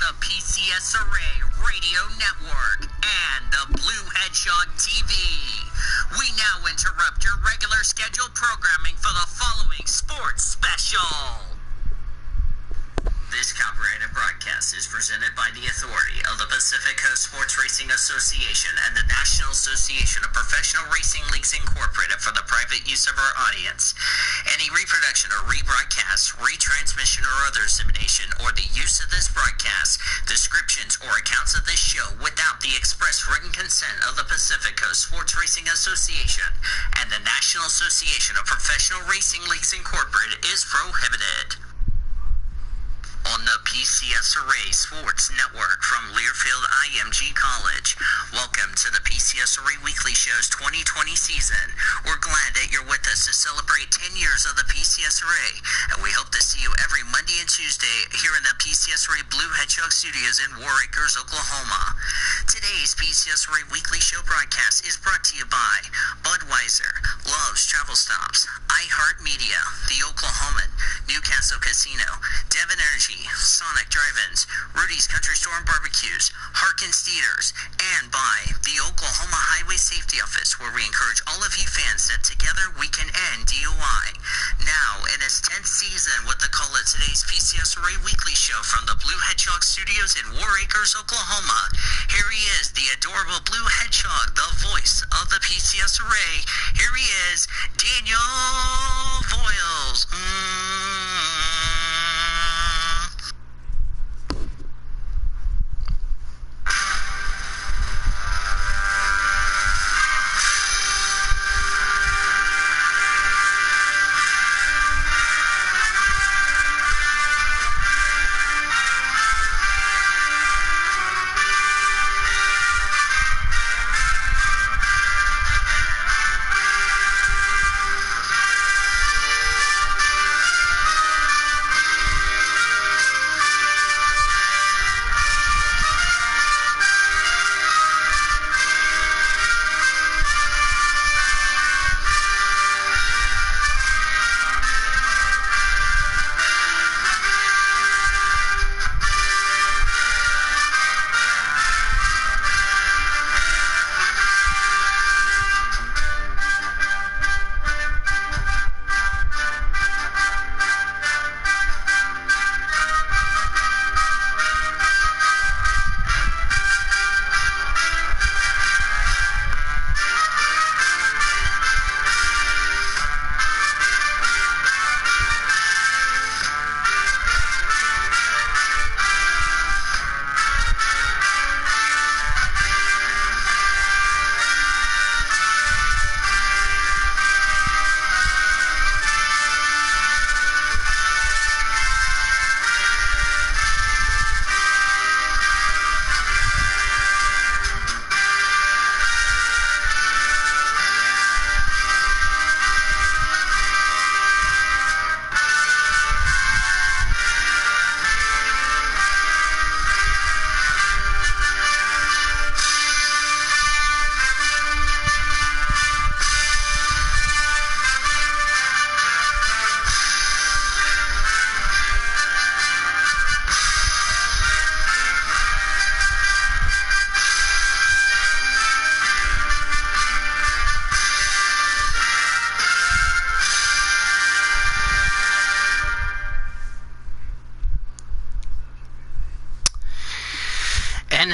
the PCSRA Radio Network and the Blue Hedgehog TV. We now interrupt your regular scheduled programming for the following sports special. This copyrighted broadcast is presented by the authority of the Pacific Coast Sports Racing Association and the National Association of Professional Racing Leagues Incorporated for the private use of our audience. Any reproduction or rebroadcast, retransmission or other dissemination or the use of this broadcast, descriptions or accounts of this show without the express written consent of the Pacific Coast Sports Racing Association and the National Association of Professional Racing Leagues Incorporated is prohibited. On the PCSRA Sports Network from Learfield IMG College. Welcome to the PCSRA Weekly Show's 2020 season. We're glad that you're with us to celebrate 10 years of the PCSRA, and we hope to see you every Monday and Tuesday here in the PCSRA Blue Hedgehog Studios in War Acres, Oklahoma. Today's PCSRA Weekly Show broadcast is brought to you by Budweiser, Love's Travel Stops, iHeartMedia, The Oklahoman, Newcastle Casino, Devon Energy, Sonic Drive-Ins, Rudy's Country Store and Barbecues, Harkins Theaters, and by the Oklahoma Highway Safety Office, where we encourage all of you fans that together we can end DUI. Now, in its 10th season with the call of today's PCSRA Weekly Show from the Blue Hedgehog Studios in War Acres, Oklahoma, here he is, the adorable Blue Hedgehog, the voice of the PCSRA. Here he is, Daniel Voiles.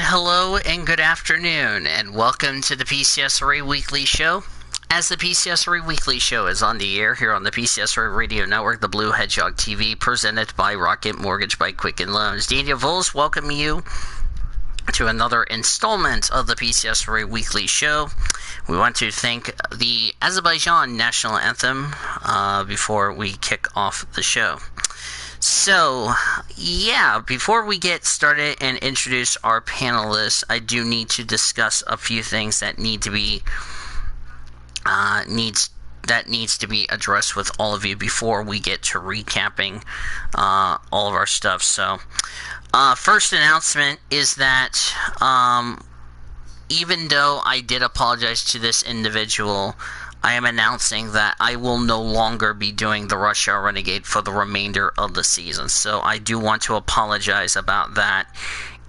Hello and good afternoon, and welcome to the PCSRA Weekly Show. As the PCSRA Weekly Show is on the air here on the PCSRA Radio Network, the Blue Hedgehog TV, presented by Rocket Mortgage by Quicken Loans. Daniel Voiles welcome you to another installment of the PCSRA Weekly Show. We want to thank the Azerbaijan National Anthem before we kick off the show. So, yeah, before we get started and introduce our panelists, I do need to discuss a few things that need to be addressed with all of you before we get to recapping all of our stuff. So, first announcement is that even though I did apologize to this individual, I am announcing that I will no longer be doing the Rush Hour Renegade for the remainder of the season. So I do want to apologize about that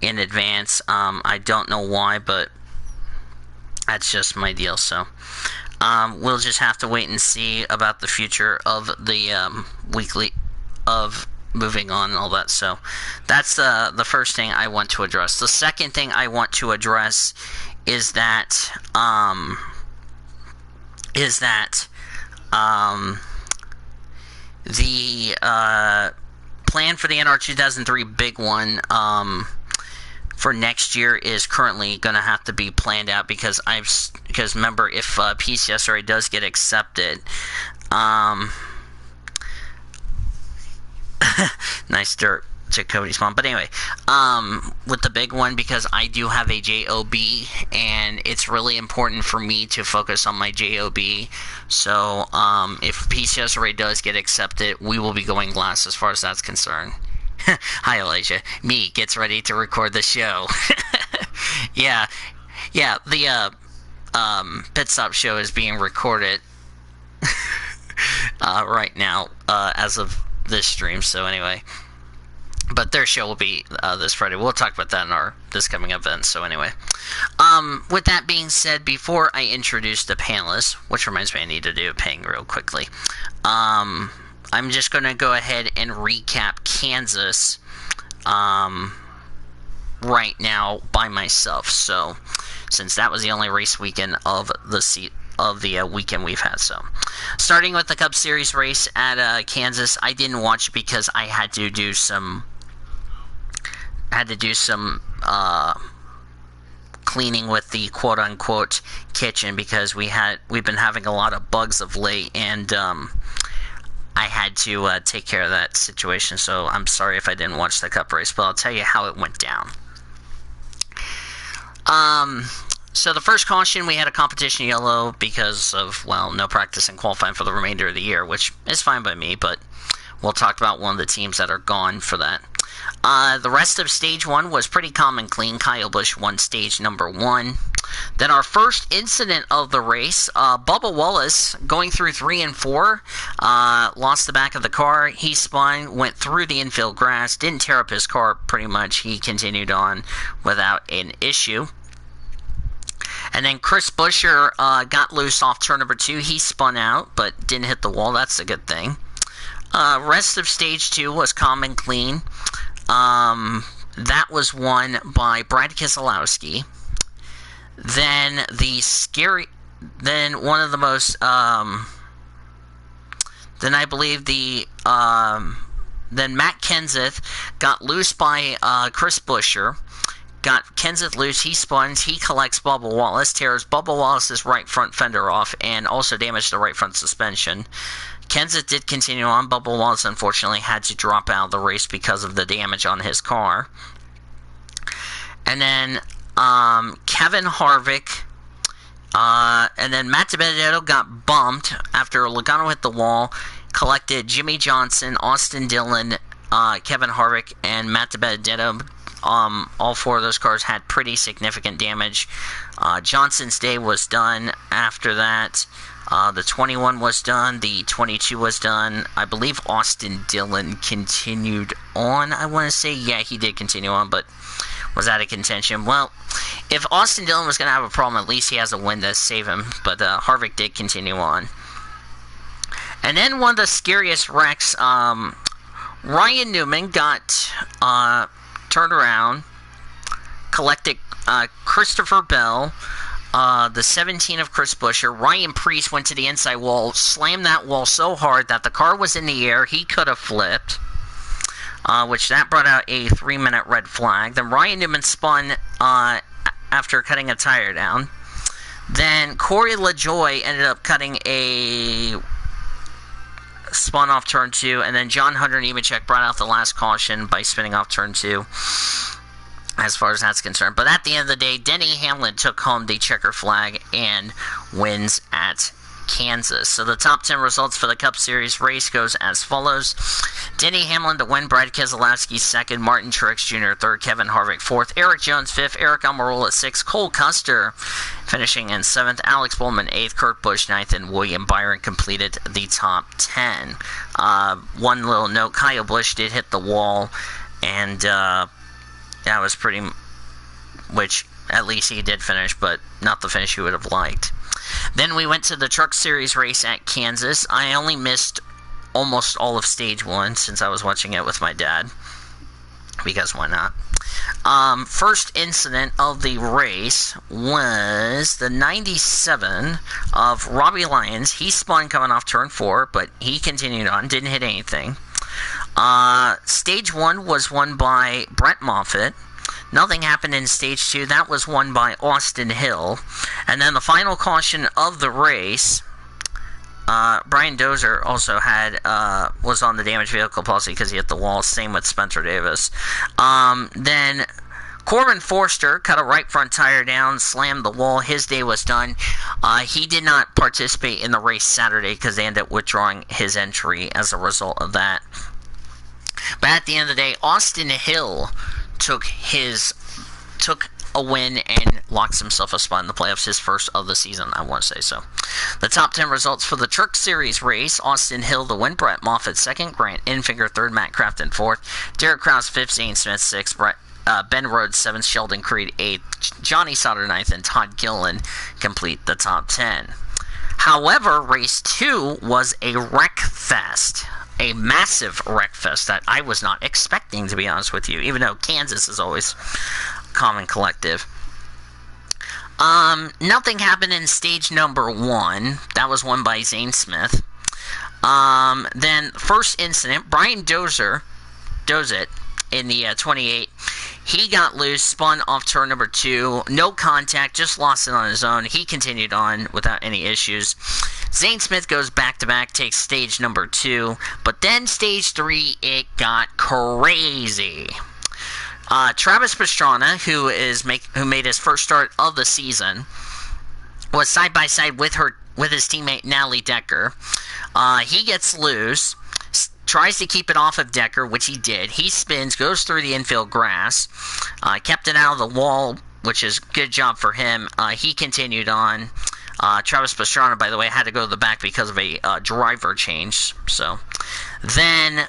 in advance. I don't know why, but that's just my deal. So we'll just have to wait and see about the future of the weekly of moving on and all that. So that's the first thing I want to address. The second thing I want to address is that the plan for the NR 2003 big one for next year is currently going to have to be planned out because remember, if PCSRA does get accepted, nice dirt to Cody's mom. But anyway, with the big one, because I do have a JOB, and it's really important for me to focus on my JOB. So, if PCSRA does get accepted, we will be going glass as far as that's concerned. Hi, Elijah. Me gets ready to record the show. Yeah, the Pit Stop show is being recorded right now as of this stream. So anyway, but their show will be this Friday. We'll talk about that in our this coming event. So anyway, with that being said, before I introduce the panelists, which reminds me I need to do a ping real quickly, I'm just going to go ahead and recap Kansas right now by myself. So since that was the only race weekend of the weekend we've had. So starting with the Cup Series race at Kansas, I didn't watch because I had to do some cleaning with the quote unquote kitchen because we've been having a lot of bugs of late, and I had to take care of that situation. So I'm sorry if I didn't watch the Cup race, but I'll tell you how it went down. So the first caution, we had a competition yellow because of, well, no practice and qualifying for the remainder of the year, which is fine by me, but we'll talk about one of the teams that are gone for that. The rest of stage 1 was pretty calm and clean. Kyle Busch won stage number 1. Then our first incident of the race, Bubba Wallace, going through 3 and 4, lost the back of the car. He spun, went through the infield grass, didn't tear up his car pretty much. He continued on without an issue. And then Chris Buescher got loose off turn number 2. He spun out, but didn't hit the wall. That's a good thing. Rest of stage 2 was calm and clean. That was won by Brad Keselowski. Then one of the most, then I believe then Matt Kenseth got loose by Chris Buescher. Got Kenseth loose, he spuns, he collects Bubba Wallace, tears Bubba Wallace's right front fender off, and also damaged the right front suspension. Kenseth did continue on. Bubba Wallace, unfortunately, had to drop out of the race because of the damage on his car. And then Kevin Harvick, and then Matt DiBenedetto got bumped after Logano hit the wall, collected Jimmy Johnson, Austin Dillon, Kevin Harvick, and Matt DiBenedetto. All 4 of those cars had pretty significant damage. Johnson's day was done after that. The 21 was done. The 22 was done. I believe Austin Dillon continued on. I want to say, yeah, he did continue on, but was out of contention. Well, if Austin Dillon was going to have a problem, at least he has a win to save him. But Harvick did continue on. And then one of the scariest wrecks, Ryan Newman got turned around, collected Christopher Bell, the 17 of Chris Buescher. Ryan Preece went to the inside wall, slammed that wall so hard that the car was in the air. He could have flipped, which that brought out a 3-minute red flag. Then Ryan Newman spun after cutting a tire down. Then Corey LaJoie ended up cutting a spun off turn 2, and then John Hunter Nemechek brought out the last caution by spinning off turn 2, as far as that's concerned. But at the end of the day, Denny Hamlin took home the checker flag and wins at Kansas. So the top 10 results for the Cup Series race goes as follows. Denny Hamlin to win, Brad Keselowski second, Martin Truex Jr. third, Kevin Harvick fourth, Eric Jones fifth, Eric Almirola sixth, Cole Custer finishing in seventh, Alex Bowman eighth, Kurt Busch ninth, and William Byron completed the top 10. One little note, Kyle Busch did hit the wall, and that was pretty, which at least he did finish, but not the finish he would have liked. Then we went to the Truck Series race at Kansas. I only missed almost all of stage 1 since I was watching it with my dad, because why not? First incident of the race was the 97 of Robbie Lyons. He spun coming off turn 4, but he continued on, didn't hit anything. Stage 1 was won by Brett Moffitt. Nothing happened in stage 2. That was won by Austin Hill. And then the final caution of the race, Brian Dozier also was on the damaged vehicle policy because he hit the wall. Same with Spencer Davis. Then Corbin Forster cut a right front tire down, slammed the wall. His day was done. He did not participate in the race Saturday because they ended up withdrawing his entry as a result of that. But at the end of the day, Austin Hill took a win and locks himself a spot in the playoffs, his first of the season, I want to say so. The top 10 results for the Truck Series race: Austin Hill the win, Brett Moffitt second, Grant Enfinger third, Matt Crafton fourth, Derek Krause fifth, Zane Smith sixth, Ben Rhodes seventh, Sheldon Creed eighth, Johnny Sauter ninth, and Todd Gilliland complete the top 10. However, race 2 was a wreck fest. A massive wreck fest that I was not expecting, to be honest with you, even though Kansas is always calm and collective. Nothing happened in stage number 1. That was won by Zane Smith. Then, first incident, Brian Dozit in the 28. He got loose, spun off turn number 2. No contact, just lost it on his own. He continued on without any issues. Zane Smith goes back-to-back, takes stage number 2. But then stage 3, it got crazy. Travis Pastrana, who made his first start of the season, was side-by-side with his teammate Natalie Decker. He gets loose, tries to keep it off of Decker, which he did. He spins, goes through the infield grass, kept it out of the wall, which is good job for him. He continued on. Travis Pastrana, by the way, had to go to the back because of a driver change. So, then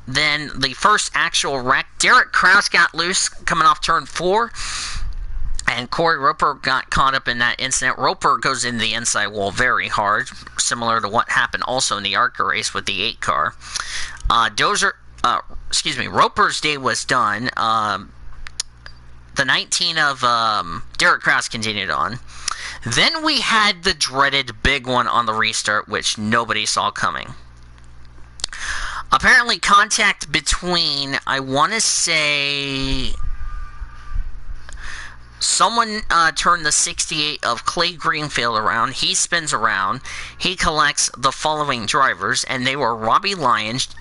the first actual wreck, Derek Krause got loose coming off turn 4. And Corey Roper got caught up in that incident. Roper goes into the inside wall very hard, similar to what happened also in the ARCA race with the 8 car. Roper's day was done. The 19 of Derek Krause continued on. Then we had the dreaded big one on the restart, which nobody saw coming. Apparently, contact between, I want to say, someone turned the 68 of Clay Greenfield around. He spins around. He collects the following drivers, and they were Robbie Lyons,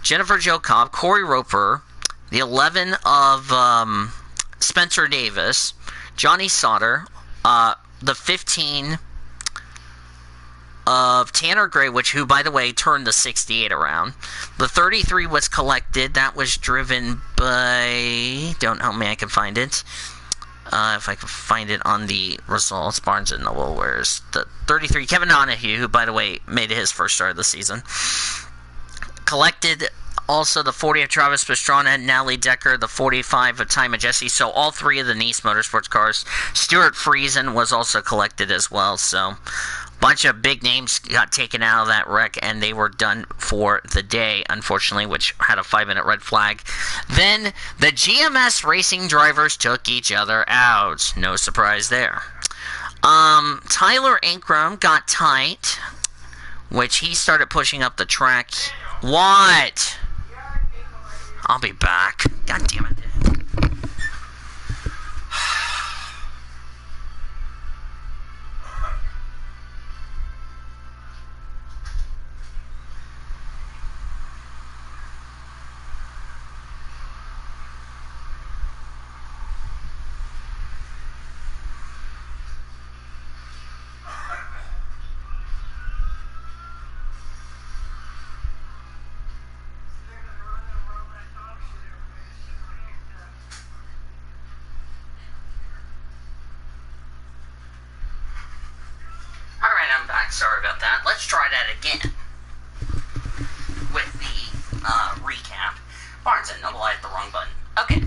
Jennifer Jo Cobb, Corey Roper, the 11 of Spencer Davis, Johnny Sauter, the 15 of Tanner Gray, who, by the way, turned the 68 around. The 33 was collected. That was driven by... Don't help me, I can find it. If I can find it on the results. Barnes & Noble, where's the 33? Kevin Donahue, who, by the way, made his first start of the season. Collected also the 40 of Travis Pastrana and Natalie Decker, the 45 of Ty Majeski. So all 3 of the Nice Motorsports cars. Stuart Friesen was also collected as well. So bunch of big names got taken out of that wreck, and they were done for the day, unfortunately, which had a 5-minute red flag. Then the GMS racing drivers took each other out. No surprise there. Tyler Ankrum got tight, which he started pushing up the track. What? I'll be back. God damn it. Sorry about that. Let's try that again with the recap. Barnes & Noble, I hit the wrong button. Okay.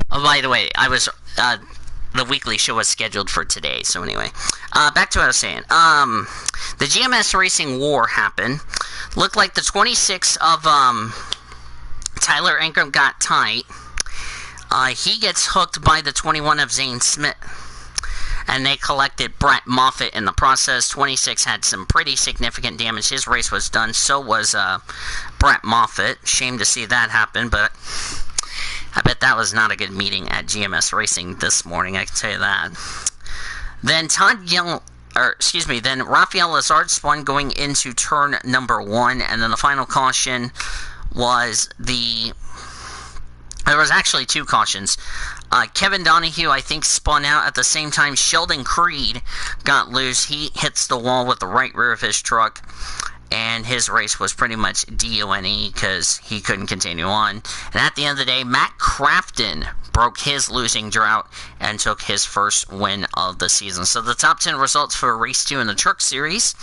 Oh, by the way, the weekly show was scheduled for today, so anyway. Back to what I was saying. The GMS Racing War happened. Looked like the 26 of, Tyler Ankrum got tight. He gets hooked by the 21 of Zane Smith. And they collected Brett Moffitt in the process. 26 had some pretty significant damage. His race was done. So was Brett Moffitt. Shame to see that happen, but I bet that was not a good meeting at GMS Racing this morning, I can tell you that. Then then Rafael Lazard spun going into turn number 1, and then the final caution was there was actually 2 cautions. Kevin Donahue, I think, spun out at the same time. Sheldon Creed got loose. He hits the wall with the right rear of his truck, and his race was pretty much DONE because he couldn't continue on. And at the end of the day, Matt Crafton broke his losing drought and took his first win of the season. So the top 10 results for race 2 in the Truck Series: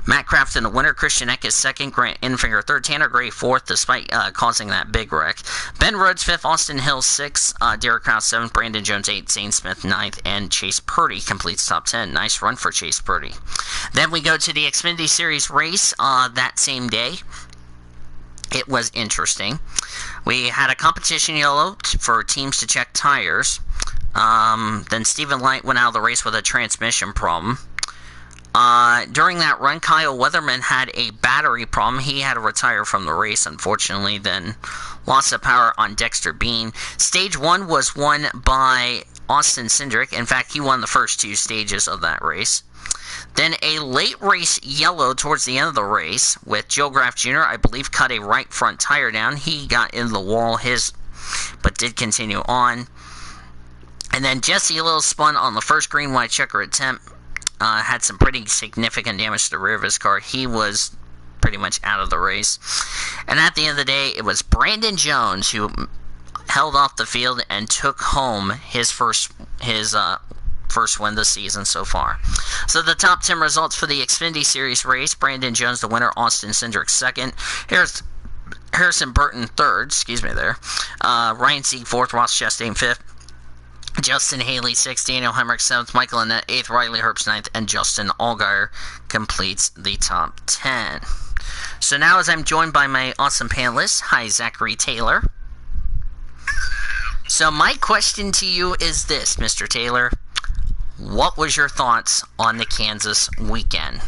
Matt Crafton, the winner. Christian Eck is second. Grant Infinger third. Tanner Gray fourth, despite causing that big wreck. Ben Rhodes fifth. Austin Hill sixth. Derek Kraus seventh. Brandon Jones eighth. Zane Smith ninth. And Chase Purdy completes top 10. Nice run for Chase Purdy. Then we go to the Xfinity Series race that same day. It was interesting. We had a competition yellow for teams to check tires. Then Stephen Light went out of the race with a transmission problem. During that run, Kyle Weatherman had a battery problem. He had to retire from the race, unfortunately. Then loss of power on Dexter Bean. Stage 1 was won by Austin Cindric. In fact, he won the first 2 stages of that race. Then a late race yellow towards the end of the race with Joe Graff Jr., I believe, cut a right front tire down. He got in the wall, but did continue on. And then Jesse Little spun on the first green white checker attempt. Had some pretty significant damage to the rear of his car. He was pretty much out of the race. And at the end of the day, it was Brandon Jones who held off the field and took home his first win this season so far. So the top 10 results for the Xfinity Series race: Brandon Jones the winner, Austin Cindric second, Harrison Burton third, Ryan Sieg fourth, Ross Chastain fifth, Justin Haley 6th, Daniel Hemrick 7th, Michael Annett 8th, Riley Herbst 9th, and Justin Allgaier completes the top 10. So now, as I'm joined by my awesome panelists, hi, Zachary Taylor. So my question to you is this, Mr. Taylor. What was your thoughts on the Kansas weekend?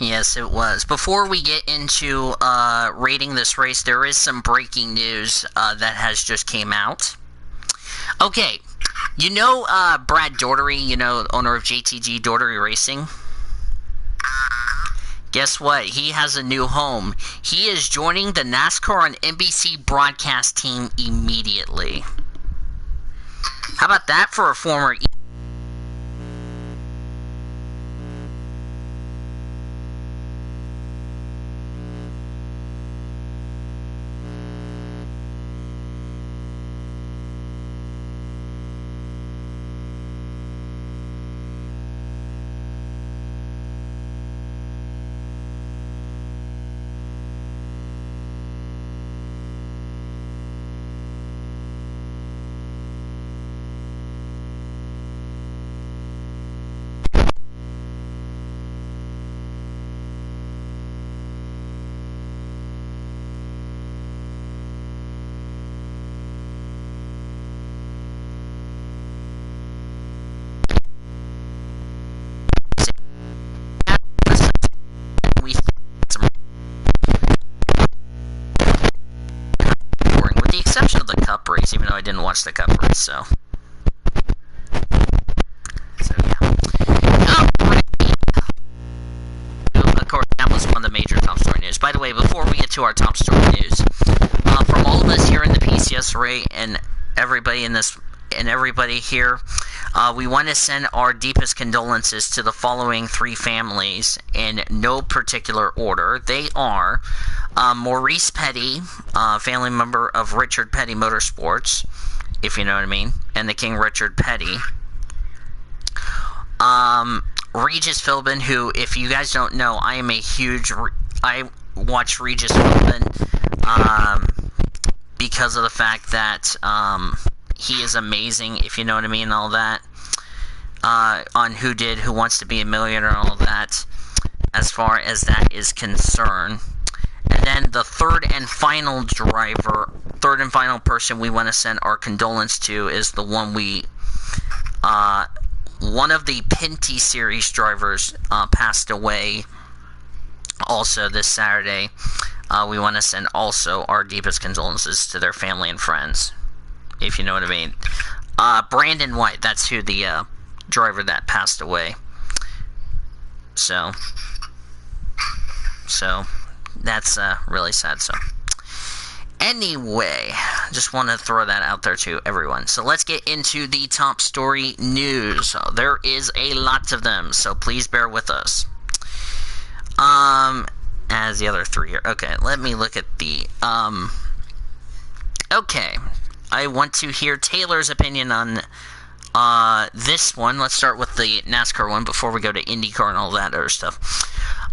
Yes, it was. Before we get into rating this race, there is some breaking news that has just came out. Okay, you know Brad Daugherty, owner of JTG Daugherty Racing? Guess what? He has a new home. He is joining the NASCAR on NBC broadcast team immediately. How about that for a former... race, even though I didn't watch the Cup race, so yeah. Of course, that was one of the major top story news. By the way, before we get to our top story news, from all of us here in the PCSRA and everybody in this and everybody here, we want to send our deepest condolences to the following three families in no particular order. They are Maurice Petty, family member of Richard Petty Motorsports, if you know what I mean, and the King Richard Petty. Regis Philbin, who, if you guys don't know, I watch Regis Philbin because of the fact that he is amazing, if you know what I mean, and all that, on Who Wants to Be a Millionaire and all that, as far as that is concerned. And then the third and final person we want to send our condolence to is the one one of the Pinty Series drivers passed away also this Saturday. We want to send also our deepest condolences to their family and friends, if you know what I mean. Brandon White, that's who the driver that passed away. So that's really sad. So anyway, just want to throw that out there to everyone. So let's get into the top story news. There is a lot of them, so please bear with us. As the other three here. Okay, let me look at the okay, I want to hear Taylor's opinion on this one. Let's start with the NASCAR one before we go to IndyCar and all that other stuff.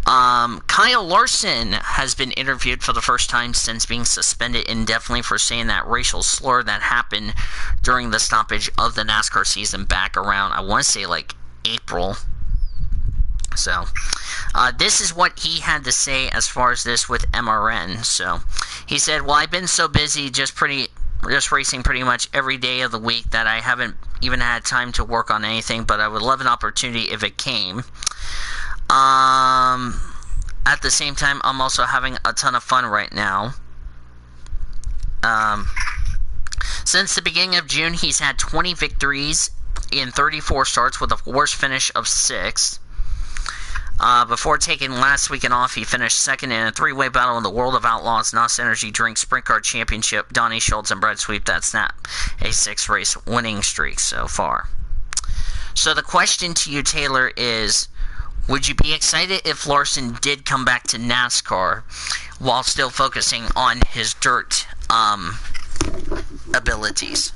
Kyle Larson has been interviewed for the first time since being suspended indefinitely for saying that racial slur that happened during the stoppage of the NASCAR season back around, I want to say, like, April. So, this is what he had to say as far as this with MRN. So, he said, well, I've been so busy just racing pretty much every day of the week that I haven't even had time to work on anything, but I would love an opportunity if it came. At the same time, I'm also having a ton of fun right now. Since the beginning of June, he's had 20 victories in 34 starts with a worst finish of 6th. Before taking last weekend off, he finished second in a three-way battle in the World of Outlaws NOS Energy Drink Sprint Car Championship. Donnie Schultz and Brad Sweep, that's not a 6-race winning streak so far. So the question to you, Taylor, is, would you be excited if Larson did come back to NASCAR while still focusing on his dirt abilities?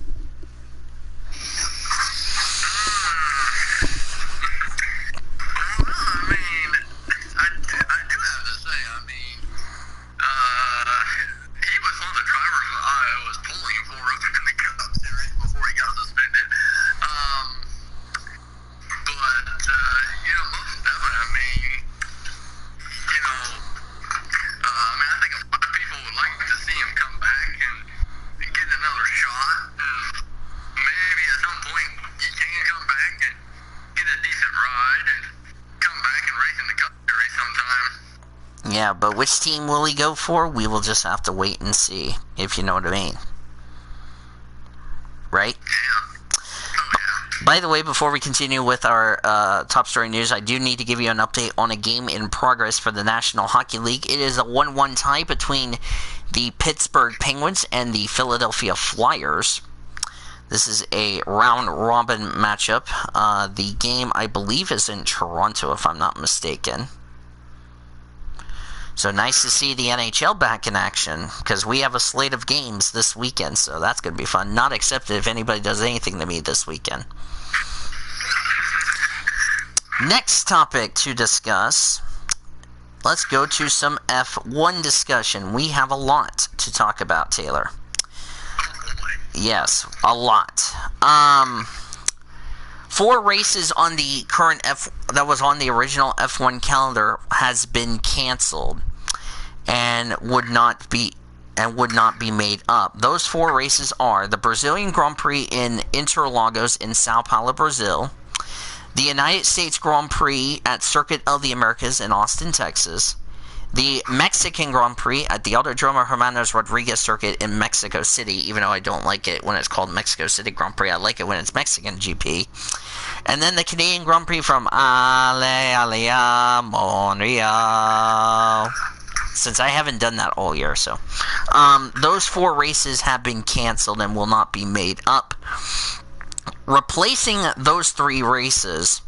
Yeah, but which team will he go for? We will just have to wait and see, if you know what I mean. Right? By the way, before we continue with our top story news, I do need to give you an update on a game in progress for the National Hockey League. It is a 1-1 tie between the Pittsburgh Penguins and the Philadelphia Flyers. This is a round-robin matchup. The game, I believe, is in Toronto, if I'm not mistaken. So nice to see the NHL back in action, because we have a slate of games this weekend, so that's going to be fun. Not accepted if anybody does anything to me this weekend. Next topic to discuss. Let's go to some F1 discussion. We have a lot to talk about, Taylor. Yes, a lot. 4 races on the current that was on the original F1 calendar has been canceled and would not be made up. Those 4 races are the Brazilian Grand Prix in Interlagos in Sao Paulo, Brazil, the United States Grand Prix at Circuit of the Americas in Austin, Texas, The Mexican Grand Prix at the Autodromo Hermanos Rodriguez Circuit in Mexico City, even though I don't like it when it's called Mexico City Grand Prix. I like it when it's Mexican GP. And then the Canadian Grand Prix from Alia, Montreal. Since I haven't done that all year, so. Those 4 races have been canceled and will not be made up. Replacing those 3 races,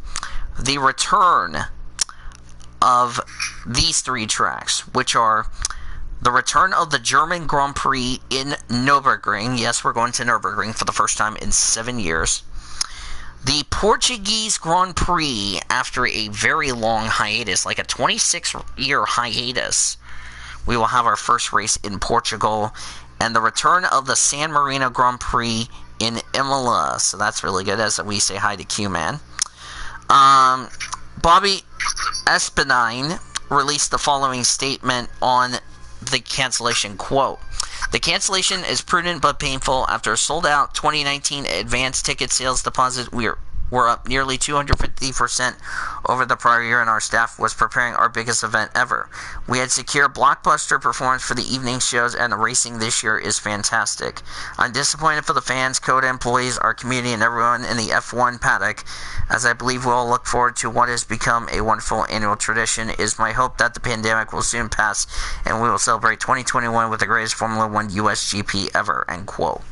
the return of these 3 tracks, which are the return of the German Grand Prix in Nürburgring. Yes, we're going to Nürburgring for the first time in 7 years. The Portuguese Grand Prix after a very long hiatus, like a 26-year hiatus. We will have our first race in Portugal. And the return of the San Marino Grand Prix in Imola. So that's really good as we say hi to Q-Man. Bobby Espinine released the following statement on the cancellation, quote, "The cancellation is prudent but painful. After a sold-out 2019 advance ticket sales deposit, we're up nearly 250% over the prior year, and our staff was preparing our biggest event ever. We had secured blockbuster performance for the evening shows, and the racing this year is fantastic. I'm disappointed for the fans, COTA employees, our community, and everyone in the F1 paddock, as I believe we'll all look forward to what has become a wonderful annual tradition. It is my hope that the pandemic will soon pass, and we will celebrate 2021 with the greatest Formula 1 US GP ever," end quote.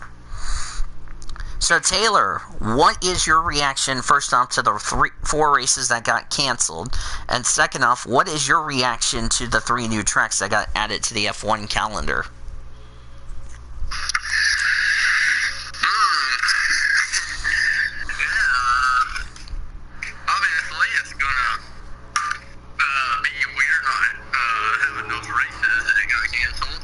So, Taylor, what is your reaction, first off, to the 4 races that got canceled? And second off, what is your reaction to the 3 new tracks that got added to the F1 calendar? Obviously, it's gonna be weird not having those races that got canceled.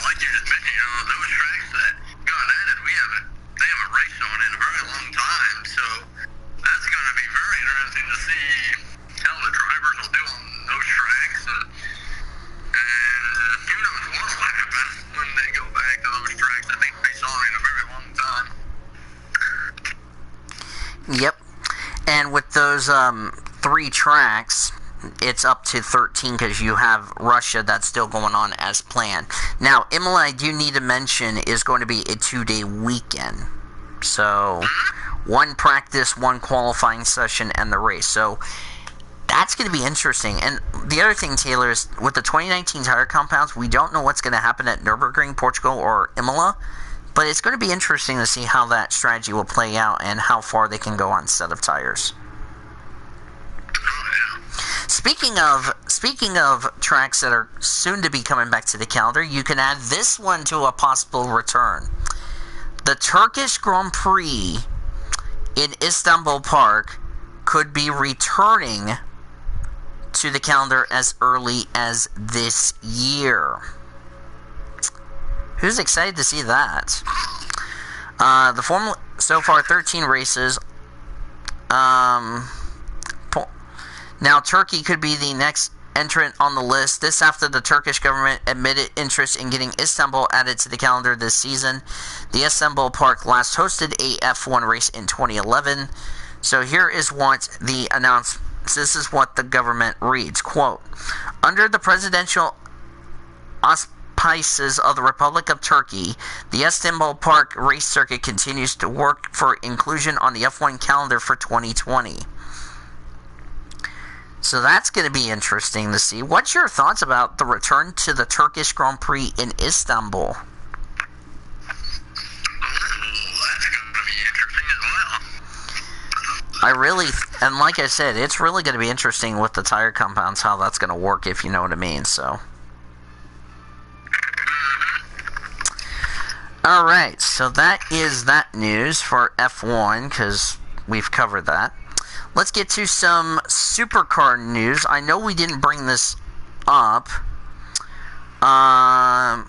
Like you just mentioned, those tracks that got added, they haven't raced on in a very long time, so that's going to be very interesting to see how the drivers will do on those tracks, and who knows what will happen when they go back to those tracks that they saw in a very long time. Yep. And with those 3 tracks, it's up to 13 because you have Russia that's still going on as planned. Now, Imola, I do need to mention, is going to be a 2-day weekend. So, 1 practice, 1 qualifying session, and the race. So, that's going to be interesting. And the other thing, Taylor, is with the 2019 tire compounds, we don't know what's going to happen at Nürburgring, Portugal, or Imola. But it's going to be interesting to see how that strategy will play out and how far they can go on set of tires. Speaking of tracks that are soon to be coming back to the calendar, you can add this one to a possible return. The Turkish Grand Prix in Istanbul Park could be returning to the calendar as early as this year. Who's excited to see that? The Formula, so far 13 races. Now, Turkey could be the next entrant on the list. This after the Turkish government admitted interest in getting Istanbul added to the calendar this season. The Istanbul Park last hosted a F1 race in 2011. So here is what the announcement, this is what the government reads, quote, "Under the presidential auspices of the Republic of Turkey, the Istanbul Park race circuit continues to work for inclusion on the F1 calendar for 2020. So that's going to be interesting to see. What's your thoughts about the return to the Turkish Grand Prix in Istanbul? That's going to be interesting as well. And like I said, it's really going to be interesting with the tire compounds, how that's going to work, if you know what I mean, so. Alright, so that is that news for F1, because we've covered that. Let's get to some supercar news. I know we didn't bring this up on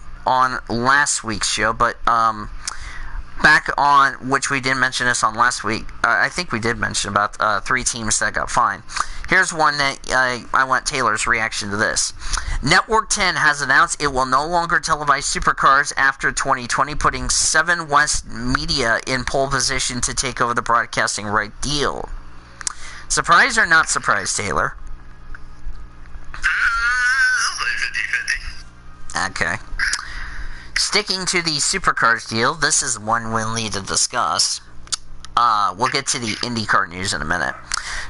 last week's show, but back on, which we did mention this on last week, I think we did mention about 3 teams that got fined. Here's one that I want Taylor's reaction to this. Network 10 has announced it will no longer televise supercars after 2020, putting 7 West Media in pole position to take over the broadcasting right deal. Surprised or not surprised, Taylor? I'll say 50-50. Okay. Sticking to the supercars deal, this is one we'll need to discuss. We'll get to the IndyCar news in a minute.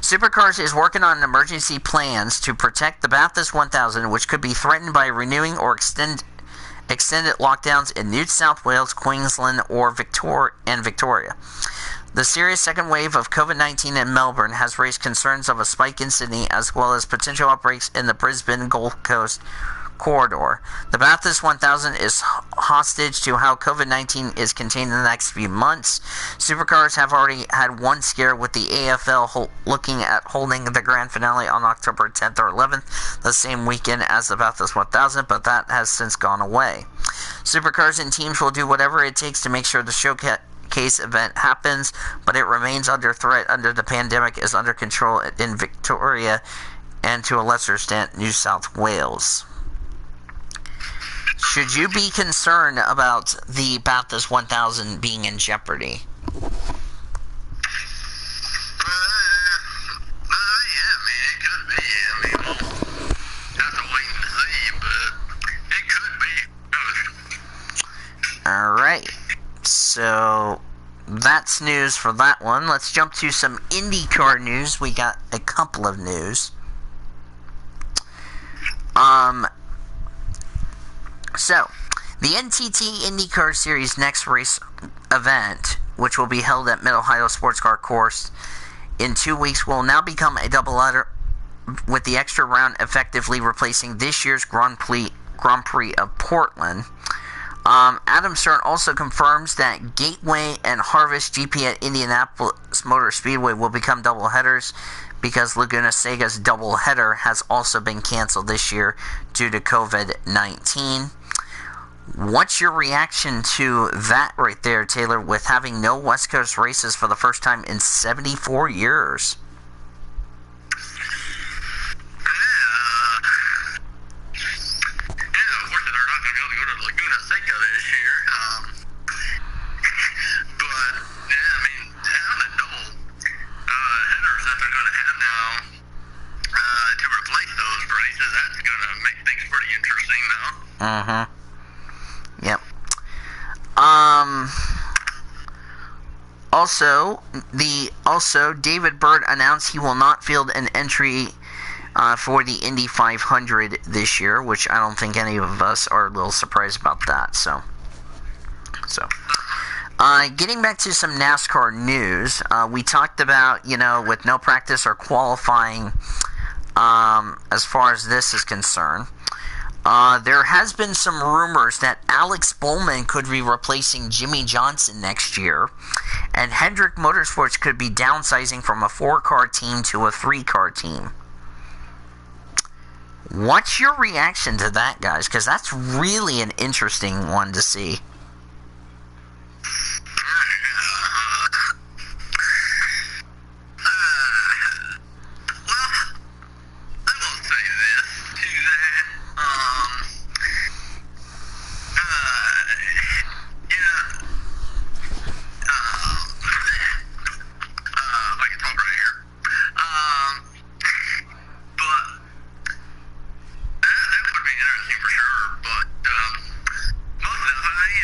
Supercars is working on emergency plans to protect the Bathurst 1000, which could be threatened by renewing or extended lockdowns in New South Wales, Queensland, or Victoria. The serious second wave of COVID-19 in Melbourne has raised concerns of a spike in Sydney, as well as potential outbreaks in the Brisbane Gold Coast corridor. The Bathurst 1000 is hostage to how COVID-19 is contained in the next few months. Supercars have already had one scare, with the AFL looking at holding the grand finale on October 10th or 11th, the same weekend as the Bathurst 1000, but that has since gone away. Supercars and teams will do whatever it takes to make sure the showcase event happens, but it remains under threat under the pandemic is under control in Victoria and, to a lesser extent, New South Wales. Should you be concerned about the Bathurst 1000 being in jeopardy? Yeah, I mean, it could be. I mean, we'll have to wait and see, but it could be. Alright, so that's news for that one. Let's jump to some IndyCar news. We got a couple of news. So, the NTT IndyCar Series next race event, which will be held at Mid-Ohio Sports Car Course in 2 weeks, will now become a doubleheader, with the extra round effectively replacing this year's Grand Prix of Portland. Adam Stern also confirms that Gateway and Harvest GP at Indianapolis Motor Speedway will become doubleheaders, because Laguna Seca's doubleheader has also been canceled this year due to COVID-19. What's your reaction to that right there, Taylor, with having no West Coast races for the first time in 74 years? Yep. Also, David Bird announced he will not field an entry for the Indy 500 this year, which I don't think any of us are a little surprised about that. So, getting back to some NASCAR news, we talked about, with no practice or qualifying, as far as this is concerned. There has been some rumors that Alex Bowman could be replacing Jimmy Johnson next year, and Hendrick Motorsports could be downsizing from a 4-car team to a 3-car team. What's your reaction to that, guys? Because that's really an interesting one to see. But most of the time,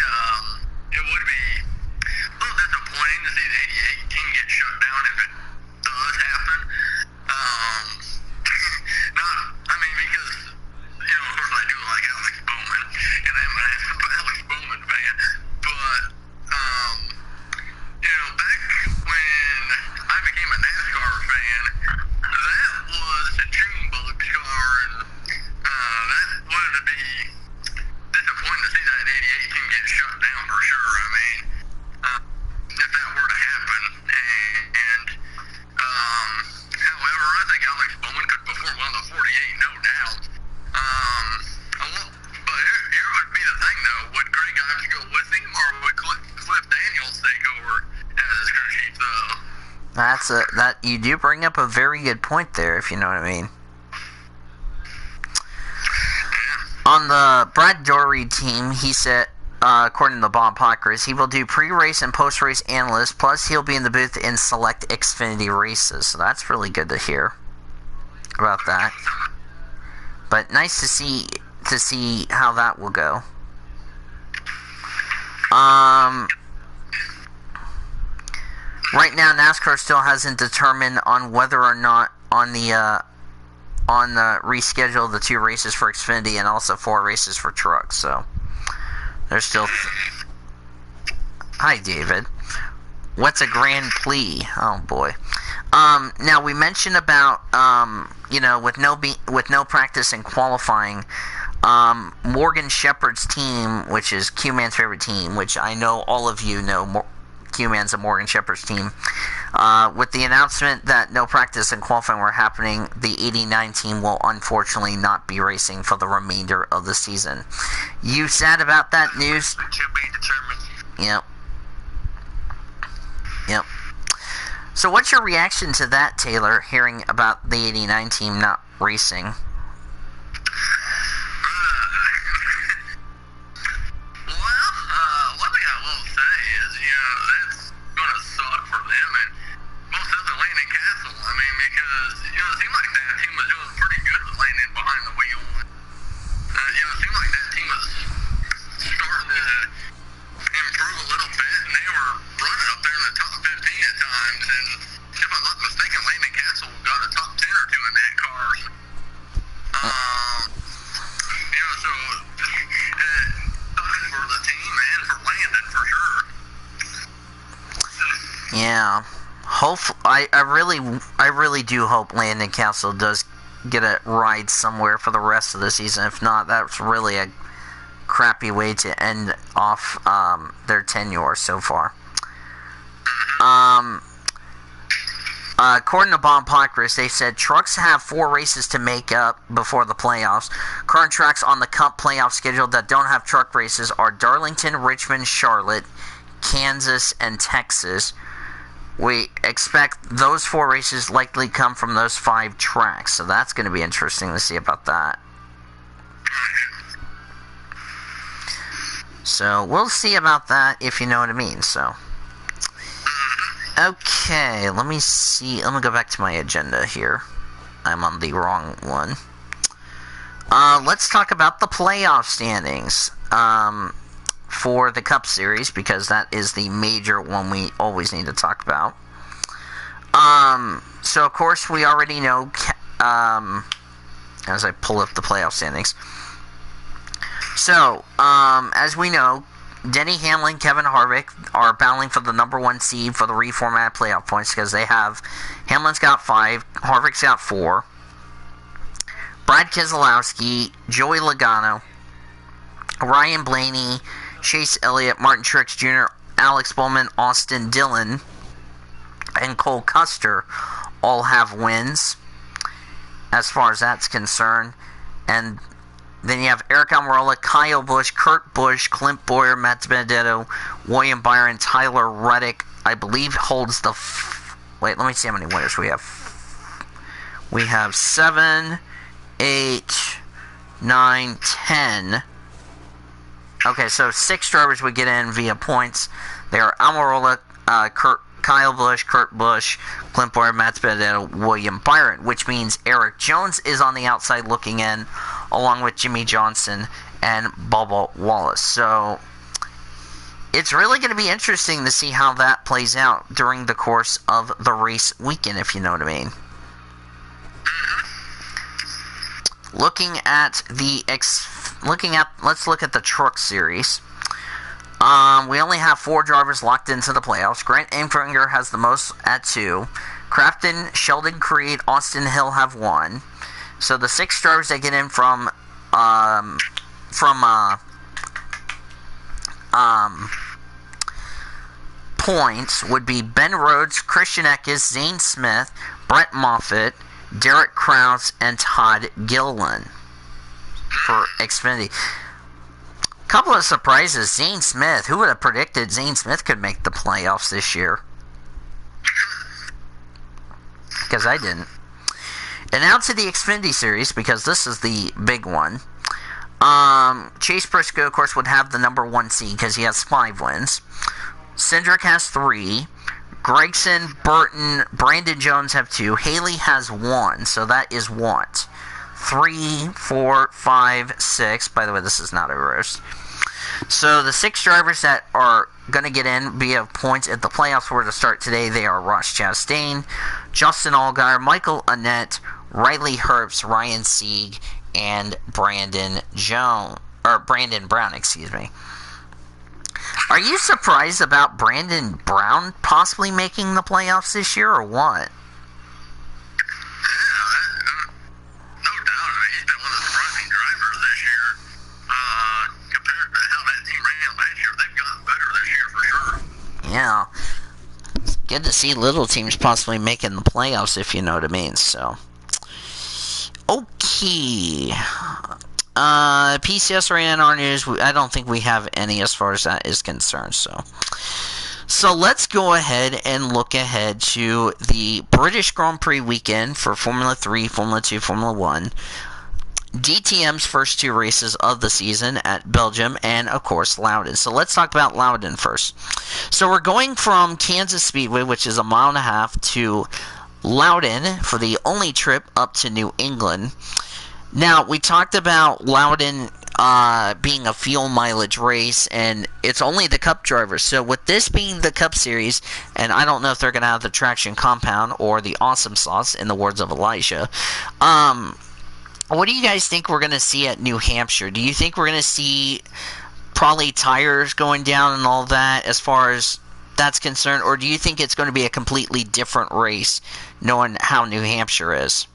That you do bring up a very good point there, if you know what I mean. On the Brad Dory team, he said, according to Bob Pockris, he will do pre-race and post-race analysts, plus he'll be in the booth in select Xfinity races. So that's really good to hear about that. But nice to see how that will go. Right now, NASCAR still hasn't determined on whether or not on the reschedule the 2 races for Xfinity and also 4 races for trucks. So there's still. Hi, David. What's a Grand Prix? Oh boy. Now we mentioned about with no practice and qualifying. Morgan Shepherd's team, which is Q-Man's favorite team, which I know all of you know. Q-Man's and Morgan Shepherd's team. With the announcement that no practice and qualifying were happening, the 89 team will unfortunately not be racing for the remainder of the season. You sad about that news? To be determined. Yep. So what's your reaction to that, Taylor, hearing about the 89 team not racing? Yeah. I really do hope Landon Castle does get a ride somewhere for the rest of the season. If not, that's really a crappy way to end off their tenure so far. According to Bob Pockris, they said trucks have 4 races to make up before the playoffs. Current tracks on the Cup playoff schedule that don't have truck races are Darlington, Richmond, Charlotte, Kansas, and Texas. We expect those 4 races likely come from those 5 tracks, so that's going to be interesting to see about that. So we'll see about that, if you know what I mean. So, okay, let me see. Let me go back to my agenda here. I'm on the wrong one. Let's talk about the playoff standings for the Cup Series, because that is the major one we always need to talk about. So of course we already know, as I pull up the playoff standings. So, as we know, Denny Hamlin, Kevin Harvick are battling for the number 1 seed for the reformatted playoff points, because they have, Hamlin's got 5, Harvick's got 4. Brad Keselowski, Joey Logano, Ryan Blaney, Chase Elliott, Martin Truex Jr., Alex Bowman, Austin Dillon, and Cole Custer all have wins as far as that's concerned. And then you have Eric Almirola, Kyle Busch, Kurt Busch, Clint Bowyer, Matt Benedetto, William Byron, Tyler Reddick, I believe holds the... wait, let me see how many winners we have. We have 7, 8, 9, 10... Okay, so 6 drivers would get in via points. They are Almirola, Kyle Busch, Kurt Busch, Clint Bowyer, Matt Benedetto, William Byron, which means Eric Jones is on the outside looking in, along with Jimmy Johnson and Bubba Wallace. So it's really going to be interesting to see how that plays out during the course of the race weekend, if you know what I mean. Let's look at the Truck Series. We only have 4 drivers locked into the playoffs. Grant Enfinger has the most at 2. Crafton, Sheldon Creed, Austin Hill have 1. So the 6 drivers that get in from points would be Ben Rhodes, Christian Eckes, Zane Smith, Brett Moffitt, Derek Krause, and Todd Gilliland for Xfinity. Couple of surprises. Zane Smith. Who would have predicted Zane Smith could make the playoffs this year? because I didn't. And now to the Xfinity Series, because this is the big one. Chase Briscoe, of course, would have the number 1 seed because he has 5 wins. Cindric has 3. Gregson, Burton, Brandon Jones have 2. Haley has 1, so that is what? 3, 4, 5, 6. By the way, this is not a roast. So the 6 drivers that are going to get in via points if the playoffs were to start today, they are Ross Chastain, Justin Allgaier, Michael Annett, Riley Herbst, Ryan Sieg, and Brandon Brown, excuse me. Are you surprised about Brandon Brown possibly making the playoffs this year, or what? No doubt. He's been one of the surprising drivers this year. Compared to how that team ran last year, they've gotten better this year for sure. Yeah. It's good to see little teams possibly making the playoffs, if you know what I mean, so. Okay. PCSRA and our news, I don't think we have any as far as that is concerned, So let's go ahead and look ahead to the British Grand Prix weekend for Formula 3, Formula 2, Formula 1. DTM's first 2 races of the season at Belgium and, of course, Loudon. So let's talk about Loudon first. So we're going from Kansas Speedway, which is 1.5 miles, to Loudon for the only trip up to New England. Now, we talked about Loudon being a fuel mileage race, and it's only the Cup drivers. So with this being the Cup Series, and I don't know if they're going to have the traction compound or the awesome sauce, in the words of Elijah, what do you guys think we're going to see at New Hampshire? Do you think we're going to see probably tires going down and all that as far as that's concerned, or do you think it's going to be a completely different race knowing how New Hampshire is?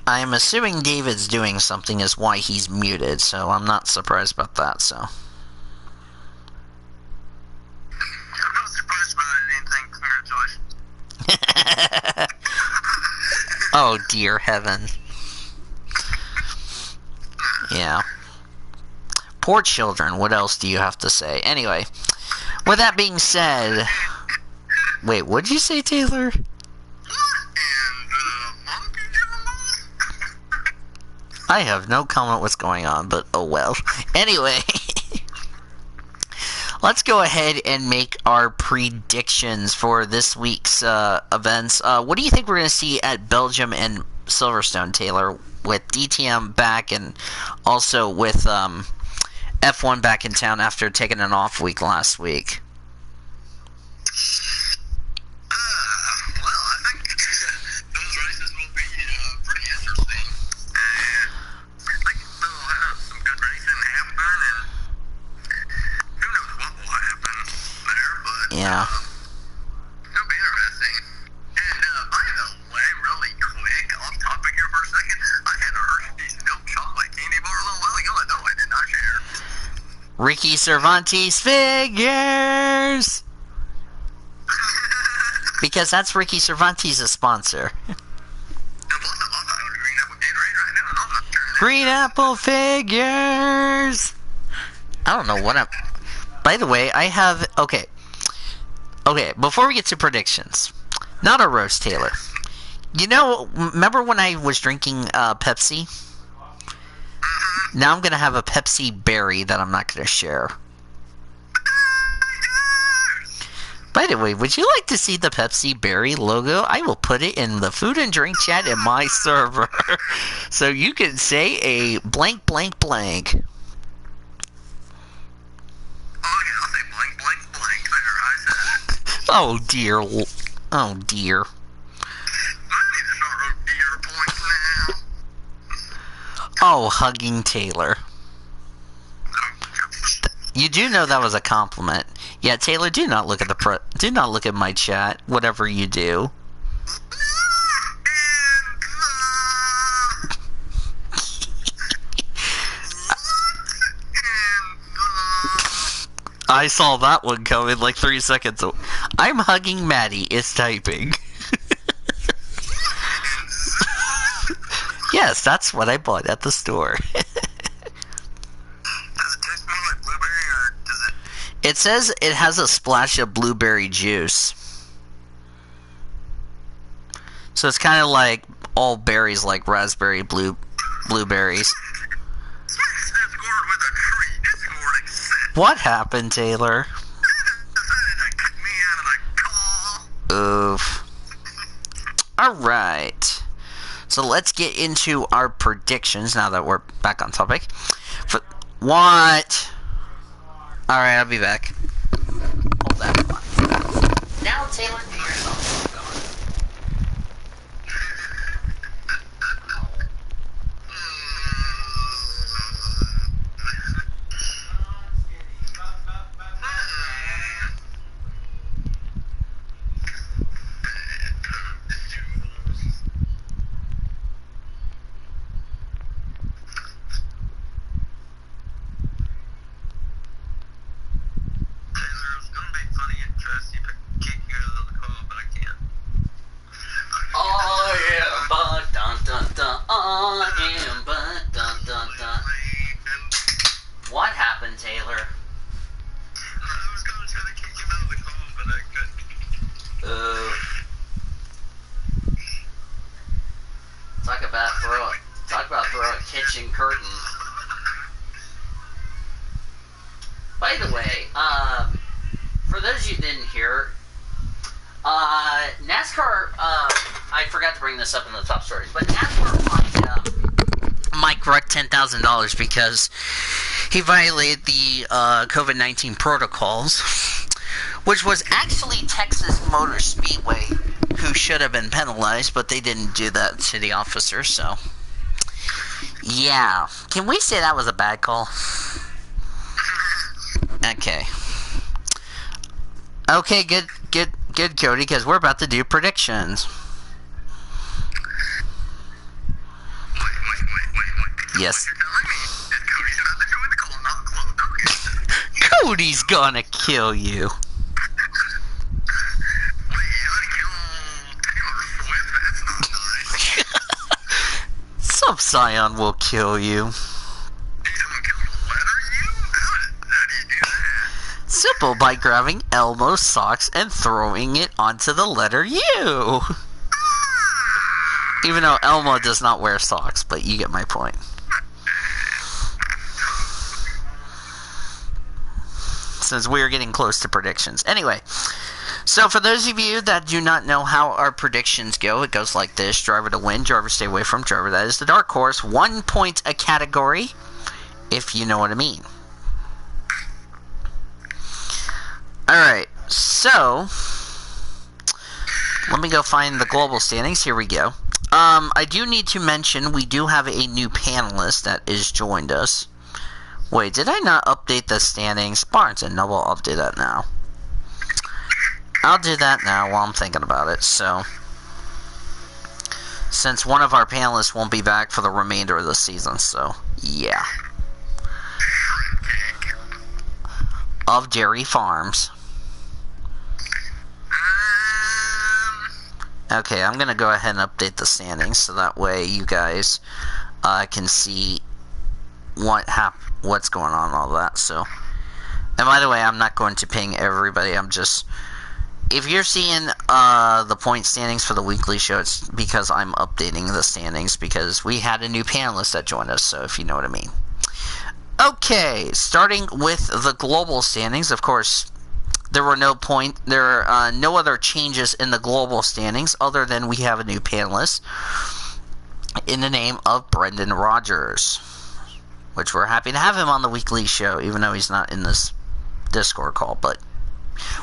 I'm assuming David's doing something is why he's muted, so I'm not surprised about that, so. I'm not surprised about anything. Congratulations. Oh, dear heaven. Yeah. Poor children, what else do you have to say? Anyway, with that being said... Wait, what'd you say, Taylor? I have no comment what's going on, but oh well. Anyway, let's go ahead and make our predictions for this week's events. What do you think we're going to see at Belgium and Silverstone, Taylor, with DTM back and also with F1 back in town after taking an off week last week? Yeah. It'll be interesting. And, by the way, really quick, off topic here for a second, I had a Hershey's milk chocolate candy bar a little while ago. I know I did not share. Ricky Cervantes figures! Because that's Ricky Cervantes' a sponsor. Green Apple figures! I don't know what I'm... By the way, I have... Okay, before we get to predictions, not a roast, Taylor. You know, remember when I was drinking Pepsi? Now I'm going to have a Pepsi berry that I'm not going to share. By the way, would you like to see the Pepsi berry logo? I will put it in the food and drink chat in my server. So you can say a blank blank blank. Oh yeah, I'll say blank blank blank there. I Oh dear. Oh dear. I need to start those deer points now. Oh, hugging Taylor. You do know that was a compliment. Yeah, Taylor, do not look at do not look at my chat, whatever you do. I saw that one coming like 3 seconds away. I'm hugging Maddie is typing. Yes, that's what I bought at the store. Does it taste more like blueberry, or does it... It says it has a splash of blueberry juice. So it's kind of like all berries, like raspberry, blueberries. What happened, Taylor? Oof. Alright. So let's get into our predictions now that we're back on topic. What? Alright, I'll be back. Hold that. Now, Taylor, do yourself. What happened, Taylor? I was going to try to kick him out of the call, but I couldn't. Talk about throw a kitchen curtain. By the way, for those of you who didn't hear, NASCAR, I forgot to bring this up in the top stories, but NASCAR fined Mike Ruck $10,000 because he violated the COVID-19 protocols, which was actually Texas Motor Speedway who should have been penalized, but they didn't do that to the officer, so yeah. Can we say that was a bad call? Okay. Okay, good, Cody, because we're about to do predictions. Wait. Yes. You're telling me that Cody's about to join the call, not Chloe. Cody's gonna kill you. Wait, you gotta kill Taylor Swift? That's not nice. Some scion will kill you. You don't kill the letter U? How do you do that? Simple, by grabbing Elmo's socks and throwing it onto the letter U. Even though Elmo does not wear socks, but you get my point. Since we are getting close to predictions. Anyway, so for those of you that do not know how our predictions go, it goes like this. Driver to win, driver stay away from, driver that is the dark horse. 1 point a category, if you know what I mean. Alright, so let me go find the global standings. Here we go. I do need to mention we do have a new panelist that is joined us. Wait, did I not update the standings? Barnes and Noble, I'll do that now. I'll do that now while I'm thinking about it. So, since one of our panelists won't be back for the remainder of the season, so yeah. Of Dairy Farms. Okay, I'm gonna go ahead and update the standings so that way you guys can see what's going on and all that. So, and by the way, I'm not going to ping everybody. I'm just, if you're seeing the point standings for the weekly show, it's because I'm updating the standings because we had a new panelist that joined us. So if you know what I mean. Okay, starting with the global standings. Of course, there are no other changes in the global standings other than we have a new panelist in the name of Brendan Rogers, which we're happy to have him on the weekly show, even though he's not in this Discord call. But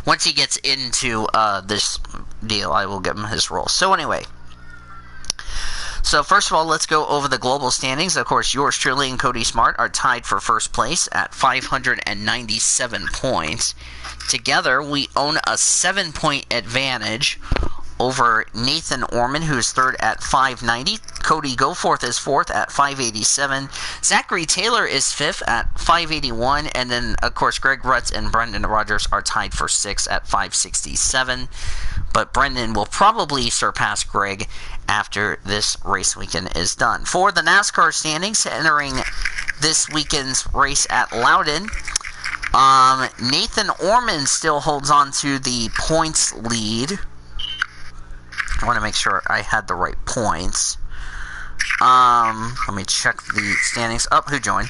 once he gets into this deal, I will give him his role. So anyway, so first of all, let's go over the global standings. Of course, yours truly and Cody Smart are tied for first place at 597 points. Together, we own a 7-point advantage over Nathan Orman, who is third at 590. Cody Goforth is fourth at 587. Zachary Taylor is fifth at 581. And then, of course, Greg Rutz and Brendan Rogers are tied for sixth at 567. But Brendan will probably surpass Greg after this race weekend is done. For the NASCAR standings, entering this weekend's race at Loudon, Nathan Orman still holds on to the points lead. I want to make sure I had the right points. Let me check the standings. Who joined?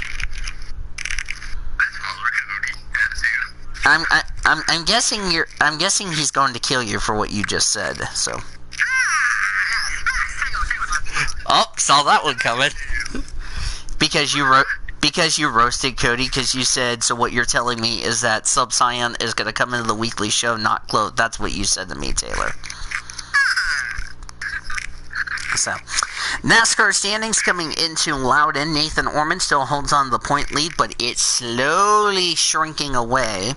I'm guessing I'm guessing he's going to kill you for what you just said. So. Oh, saw that one coming. Because you roasted Cody, because you said, so what you're telling me is that Sub Scion is going to come into the weekly show not close. That's what you said to me, Taylor. So, NASCAR standings coming into Loudon. Nathan Orman still holds on to the point lead, but it's slowly shrinking away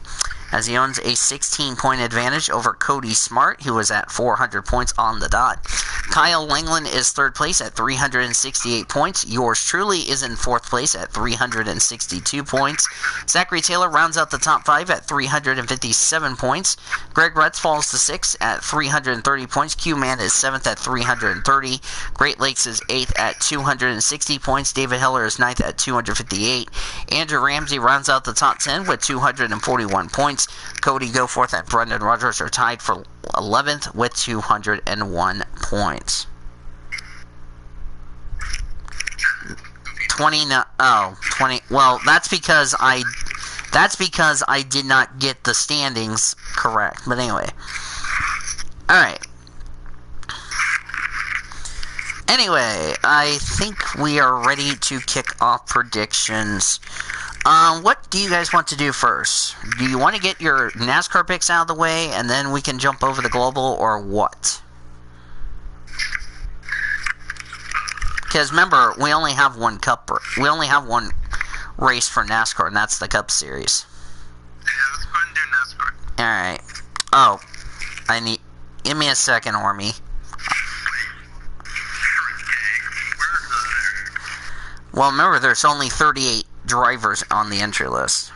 as he owns a 16-point advantage over Cody Smart, who was at 400 points on the dot. Kyle Langland is third place at 368 points. Yours truly is in fourth place at 362 points. Zachary Taylor rounds out the top five at 357 points. Greg Rutz falls to sixth at 330 points. Q-Man is seventh at 330. Great Lakes is eighth at 260 points. David Heller is ninth at 258. Andrew Ramsey rounds out the top 10 with 241 points. Cody Goforth and Brendan Rogers are tied for 11th with 201 points. 20. Well, that's because I did not get the standings correct. But anyway. Alright. Anyway, I think we are ready to kick off predictions. What do you guys want to do first? Do you want to get your NASCAR picks out of the way, and then we can jump over the global, or what? Because remember, we only have one race for NASCAR, and that's the Cup Series. Yeah, let's go ahead and do NASCAR. Alright. Give me a second, Ormy. Well, remember, there's only 38 drivers on the entry list.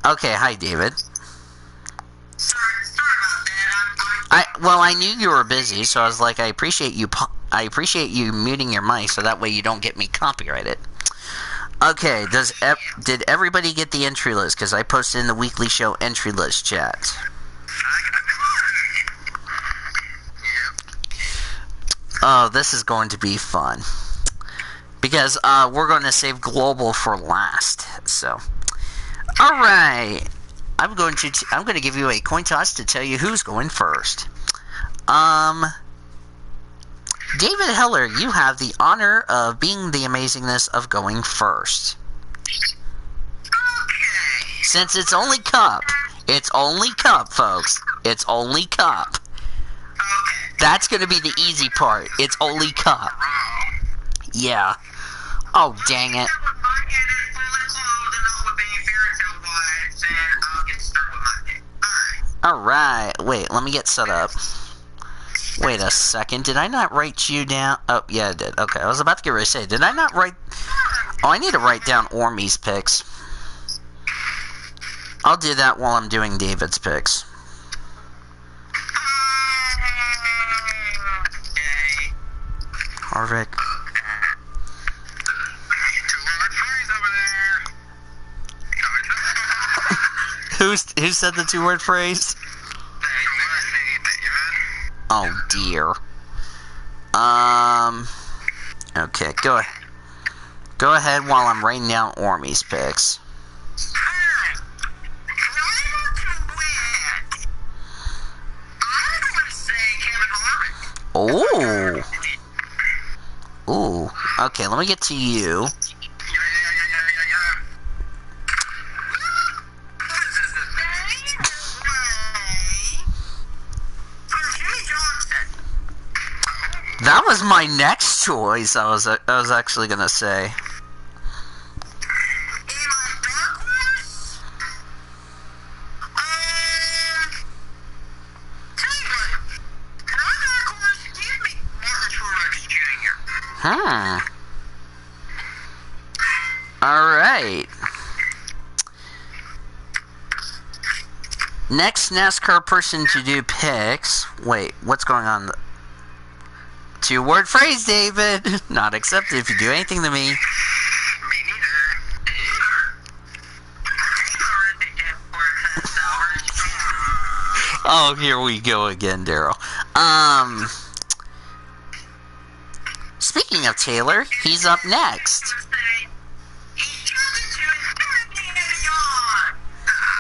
Okay, hi, David. Sorry about that. I knew you were busy, so I was like, I appreciate you muting your mic, so that way you don't get me copyrighted. Okay, did everybody get the entry list? Because I posted in the weekly show entry list chat. Oh, this is going to be fun. Because we're going to save global for last. So, all right. I'm going to give you a coin toss to tell you who's going first. David Heller, you have the honor of being the amazingness of going first. Okay. Since it's only Cup. It's only Cup, folks. It's only Cup. That's going to be the easy part. It's only Cup. Yeah. Oh, dang it. Alright. Wait, let me get set up. Wait a second. Did I not write you down? Oh, yeah, I did. Okay, I was about to get ready to say, did I not write... Oh, I need to write down Ormy's picks. I'll do that while I'm doing David's picks. Harvick. Who said the two-word phrase? Oh dear. Okay, go ahead while I'm writing down Ormy's picks. Oh. Ooh. Okay, let me get to you. That was my next choice. I was actually gonna say. Alright. Next NASCAR person to do picks. Wait, what's going on? Two-word phrase, David. Not accepted if you do anything to me. Oh, here we go again, Daryl. Speaking of Taylor, he's up next.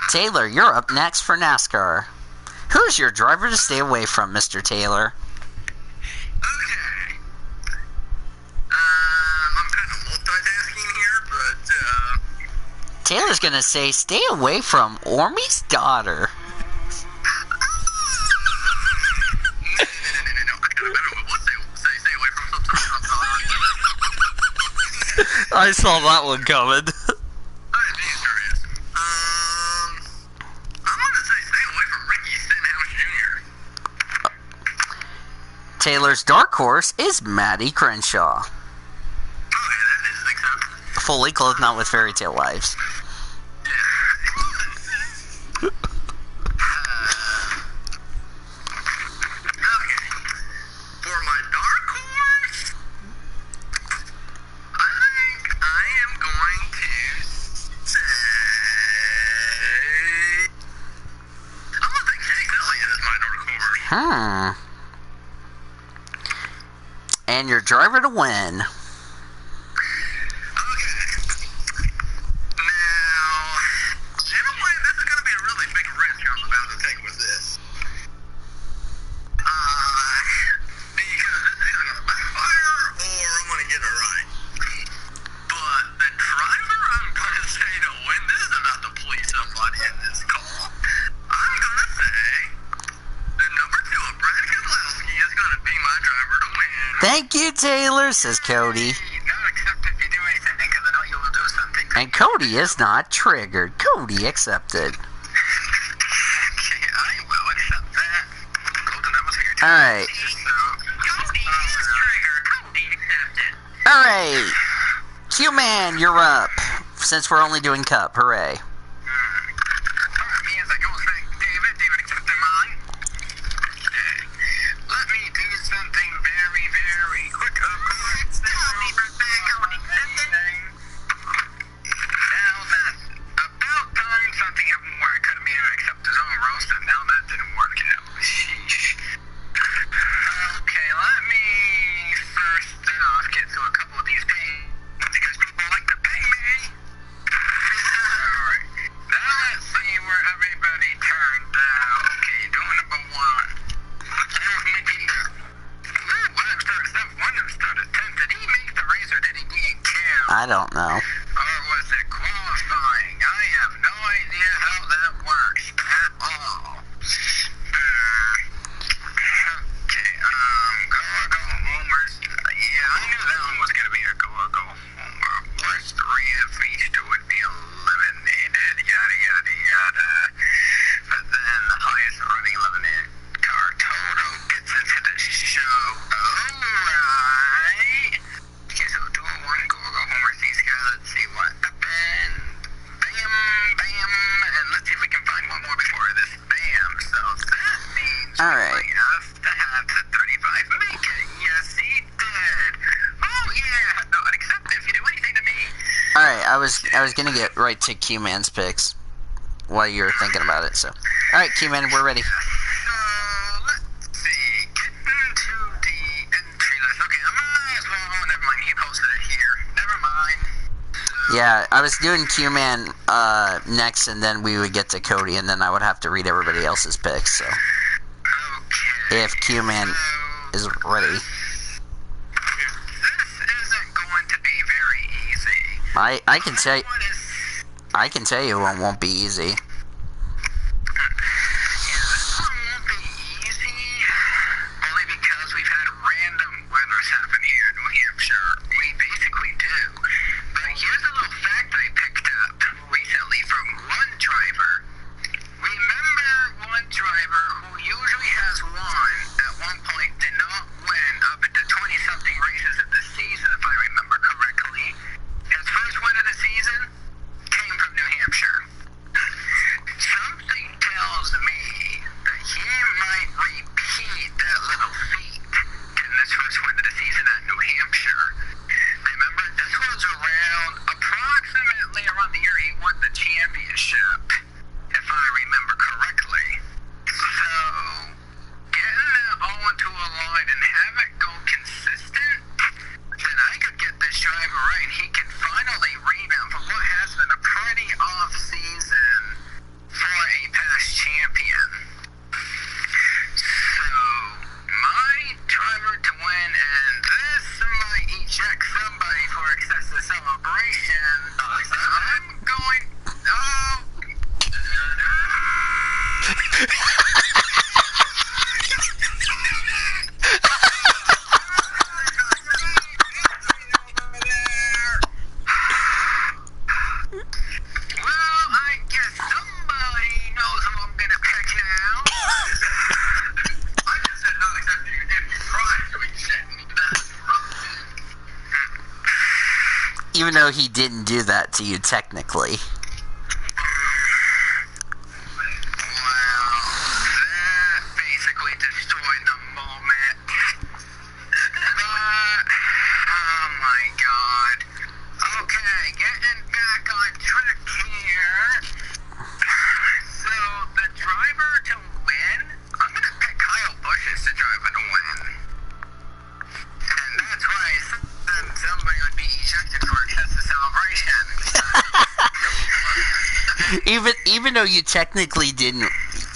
Taylor, you're up next for NASCAR. Who's your driver to stay away from, Mr. Taylor? Okay. I'm kind of multitasking here, but, Taylor's gonna say, stay away from Ormy's daughter. I saw that one coming. I'm gonna say stay away from Ricky Stenhouse Jr. Taylor's dark horse is Maddie Crenshaw. Okay, that is acceptable. Fully clothed, not with fairy tale wives. Okay. For my dark horse, I think I am going to say I'm gonna think Chase Elliott is my dark horse. And your driver to win. Okay. Now, in a way, this is going to be a really big risk I'm about to take with this. Because this is going to backfire, or I'm going to get it right. But the driver I'm going to say to win, this is about to please somebody in this call. I'm going to say the number 2 of Brad Keselowski is going to be my driver to win. Thank you, Taylor, says Cody. Not accept if you do anything, because I know you will do something. And Cody is not triggered. Cody accepted. Okay, I will accept that. Golden, that was here too. Alright. Cody is triggered. Cody accepted. Alright. Q-Man, you're up. Since we're only doing Cup. Hooray. Alright, me as I go thank David. David accepted mine. Okay. Let me do something very, very quick. Now that's about time something happened where I could have made him accept his own roast, and now that didn't work out. Sheesh. Okay, let me first off get to a couple of these pains because people like to pay me. Alright. Now let's see where everybody turned out. Okay, doing number 1. One of them started 10. Did he make the race or did he get killed? I don't know. Or was it qualifying? I have no idea how that works at all. Okay, go homers. Yeah, I knew that one was gonna be a go homer. Worst 3 of each 2 would be eliminated. Yada yada yada. But then the highest running eliminated car total gets into the show. Alright. Okay, so 2 of 1 go homers. These guys, let's see what happened. Bam, bam, and let's see if we can find one more before this. Bam. So that means Alright. we have to have the 35 make it. Yes, he did. Oh yeah. No, I'd accept it if you do anything to me. Alright, I was gonna get right to Q-Man's picks while you were thinking about it, so. Alright, Q-Man, we're ready. So let's see. Getting to the entry list. Okay, I might as well. Oh, never mind. He posted it here. Never mind. Yeah, I was doing Q-Man next, and then we would get to Cody, and then I would have to read everybody else's picks, so. Okay. If Q-Man is ready. This isn't going to be very easy. I can tell What is... I can tell you it won't be easy. Yeah, this one won't be easy. Only because we've had random weather right, he can finally rebound from what has been a pretty off season for a past champion. So, my driver to win, and this might eject somebody for excessive celebration. I'm going. Oh. Even though he didn't do that to you technically.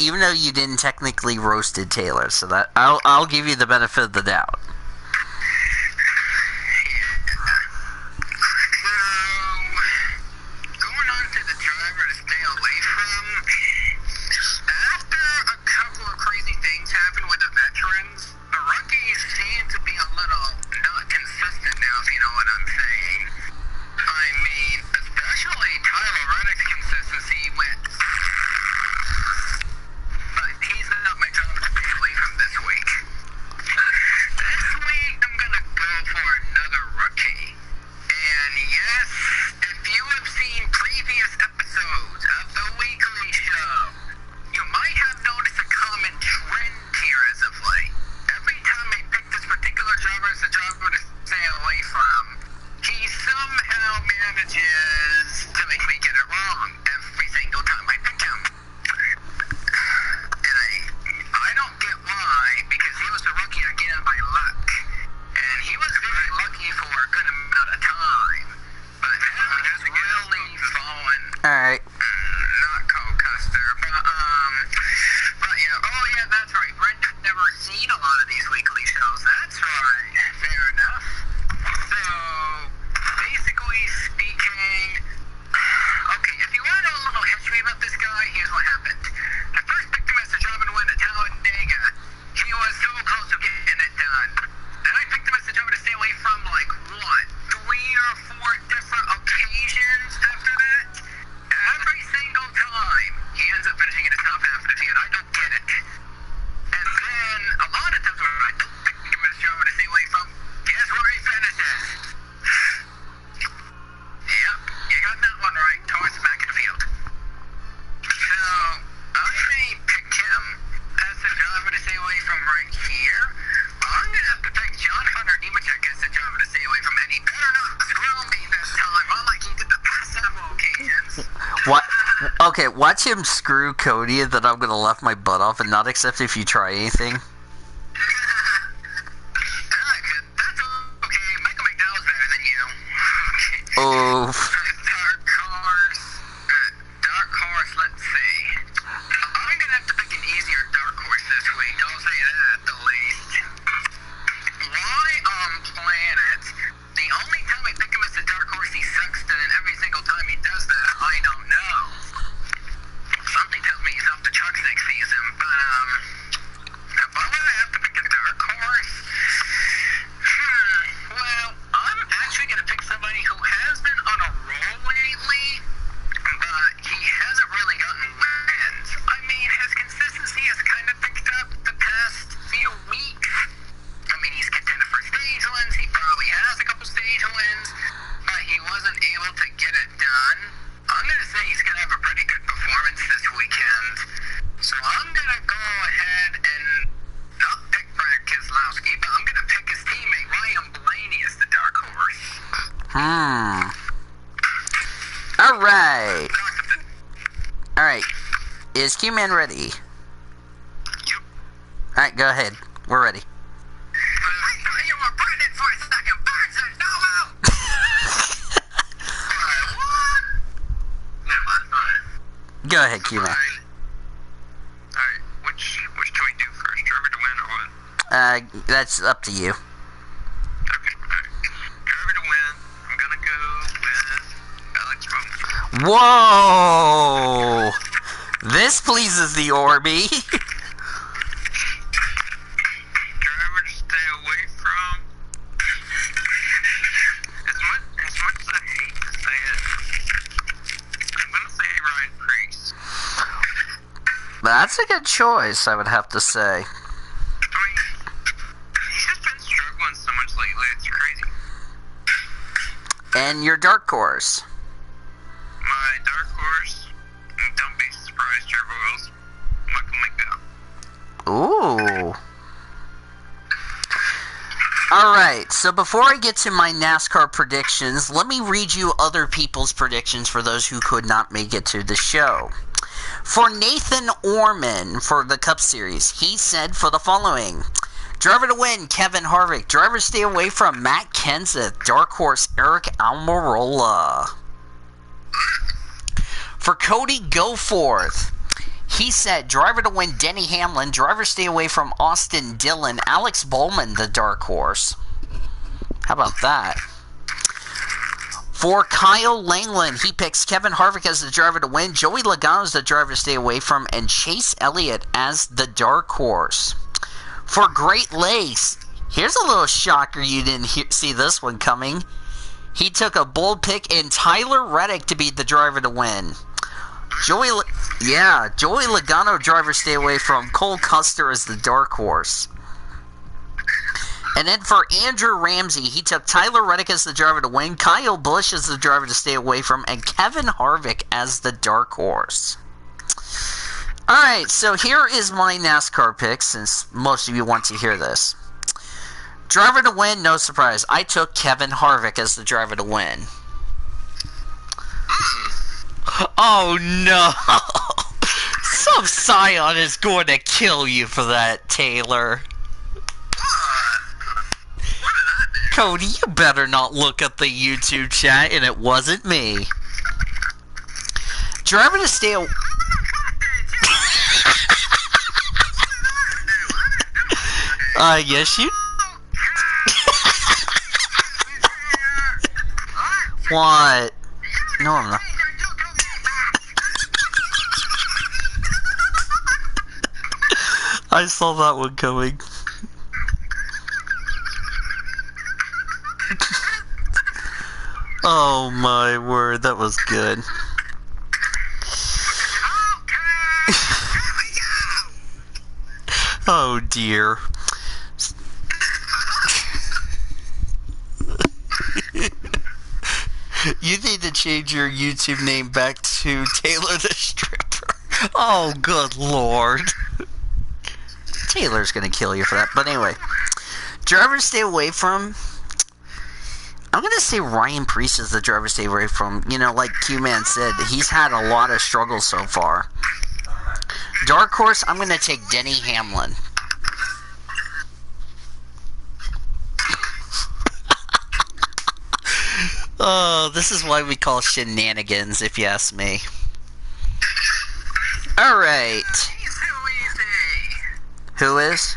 Even though you didn't technically roasted Taylor, so that I'll give you the benefit of the doubt. What? Okay, watch him screw Cody that I'm gonna laugh my butt off and not accept if you try anything. Oh. Dark horse, let's see. I'm gonna have to pick an easier dark horse this week. I'll say that at the least. Why on planet? The only time I pick him as a dark horse, he sucks, and every single time he does that, I don't know. Something tells me he's off the trucks next season, but if I have to pick a dark horse, well, I'm actually gonna pick somebody who has been on a roll lately, but he hasn't really gotten wins. I mean, his consistency has kind of picked up the past few weeks. I mean, he's contended for stage wins. He probably has a couple stage wins, but he wasn't able to get it done. I'm going to say he's going to have a pretty good performance this weekend. So I'm going to go ahead and not pick Brad Keselowski, but I'm going to pick his teammate Ryan Blaney as the dark horse. Alright. Alright. Is Q-Man ready? Yep. Alright, go ahead. We're ready. I thought you were pregnant for a second. Birds are no out. Go ahead, Q-Man. Alright, which do we do first? Driver to win or what? That's up to you. Okay, alright. Driver to win, I'm gonna go with Alex Bowman. Whoa! This pleases the Orby. Driver to stay away from. As much as I hate to say it, I'm gonna say Ryan Priest. That's a good choice, I would have to say. I mean, he's just been struggling so much lately, it's crazy. And your dark horse. My dark horse, don't be surprised, Trevor Wills, Michael McDowell. Ooh. Alright, so before I get to my NASCAR predictions, let me read you other people's predictions for those who could not make it to the show. For Nathan Orman for the Cup Series, he said for the following: driver to win, Kevin Harvick. Driver stay away from Matt Kenseth. Dark horse, Eric Almirola. For Cody Goforth, he said driver to win, Denny Hamlin. Driver stay away from Austin Dillon. Alex Bowman, the dark horse. How about that? For Kyle Langland, he picks Kevin Harvick as the driver to win, Joey Logano as the driver to stay away from, and Chase Elliott as the dark horse. For Great Lakes, here's a little shocker, you didn't see this one coming. He took a bold pick in Tyler Reddick to be the driver to win. Joey Logano driver stay away from, Cole Custer as the dark horse. And then for Andrew Ramsey, he took Tyler Reddick as the driver to win, Kyle Busch as the driver to stay away from, and Kevin Harvick as the dark horse. Alright, so here is my NASCAR pick, since most of you want to hear this. Driver to win, no surprise. I took Kevin Harvick as the driver to win. Oh no! Some scion is going to kill you for that, Taylor. Cody, you better not look at the YouTube chat, and it wasn't me. Driver to stay away. Yes, you. What? No, I'm not. I saw that one coming. Oh my word, that was good. Oh dear. You need to change your YouTube name back to Taylor the Stripper. Oh, good lord. Taylor's gonna kill you for that. But anyway, drivers stay away from. I'm gonna say Ryan Priest is the driver to stay away from. You know, like Q-Man said, he's had a lot of struggles so far. Dark horse, I'm gonna take Denny Hamlin. Oh, this is why we call shenanigans, if you ask me. Alright. Who is?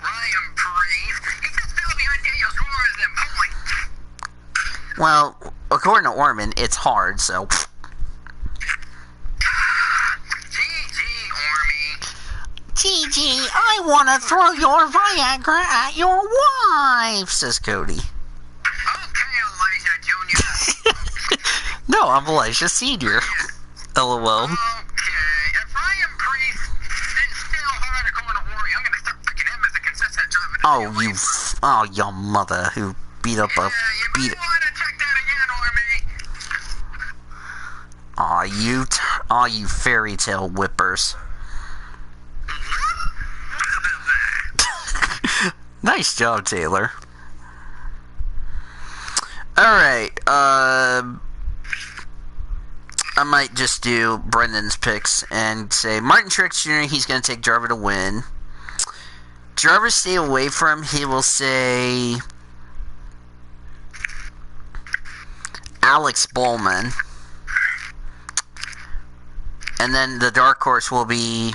Ryan Priest. He just fell behind Daniel Suarez in points. Well, according to Orman, it's hard, so. GG, I want to throw your Viagra at your wife, says Cody. Okay, Elijah Jr. No, I'm Elijah Sr. LOL. Okay, if Ryan Priest didn't steal hard according to Ori, I'm going to start picking him as a consistent driver. Oh, your mother who beat up a. You might want to check that again, Ormy. Aw, you fairy tale whippers. Nice job, Taylor. Alright, I might just do Brendan's picks and say Martin Truex Jr., he's going to take driver to win. Driver stay away from, he will say Alex Bowman. And then the dark horse will be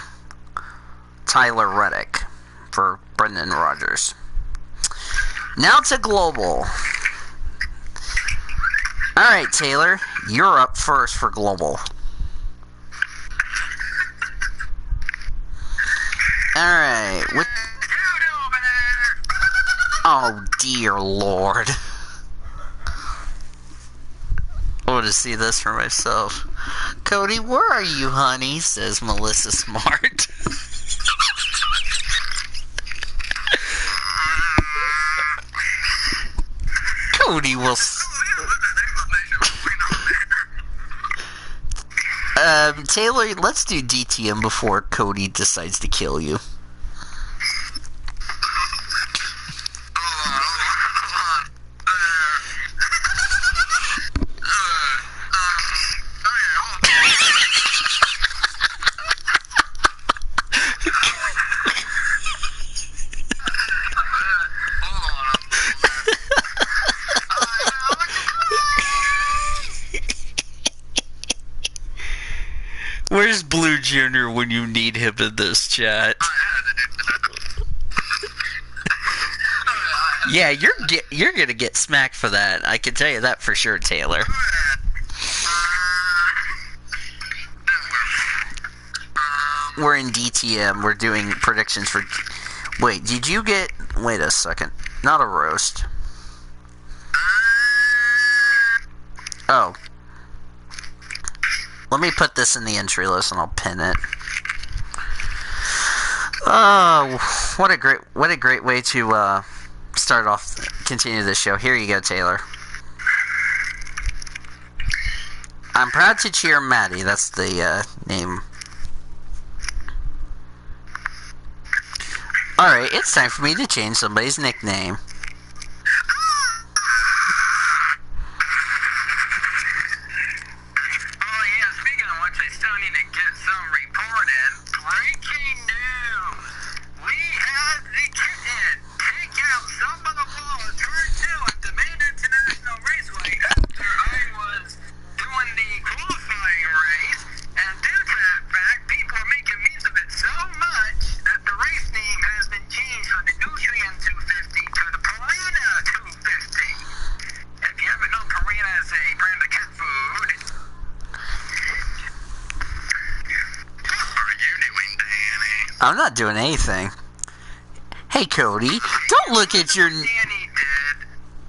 Tyler Reddick for Brendan Rodgers. Now to global. Alright, Taylor, you're up first for global. Alright, with... Oh, dear Lord. I want to see this for myself. Cody, where are you, honey? Says Melissa Smart. Cody will... Taylor, let's do DTM before Cody decides to kill you. Where's Blue Junior when you need him in this chat? Yeah, you're gonna get smacked for that. I can tell you that for sure, Taylor. We're in DTM. We're doing predictions for... Wait, did you get... Wait a second. Not a roast. Oh. Let me put this in the entry list and I'll pin it. Oh, what a great way to continue this show. Here you go, Taylor. I'm proud to cheer Maddie. That's the name. Alright, it's time for me to change somebody's nickname. I'm not doing anything. Hey, Cody, don't look at your... Danny did.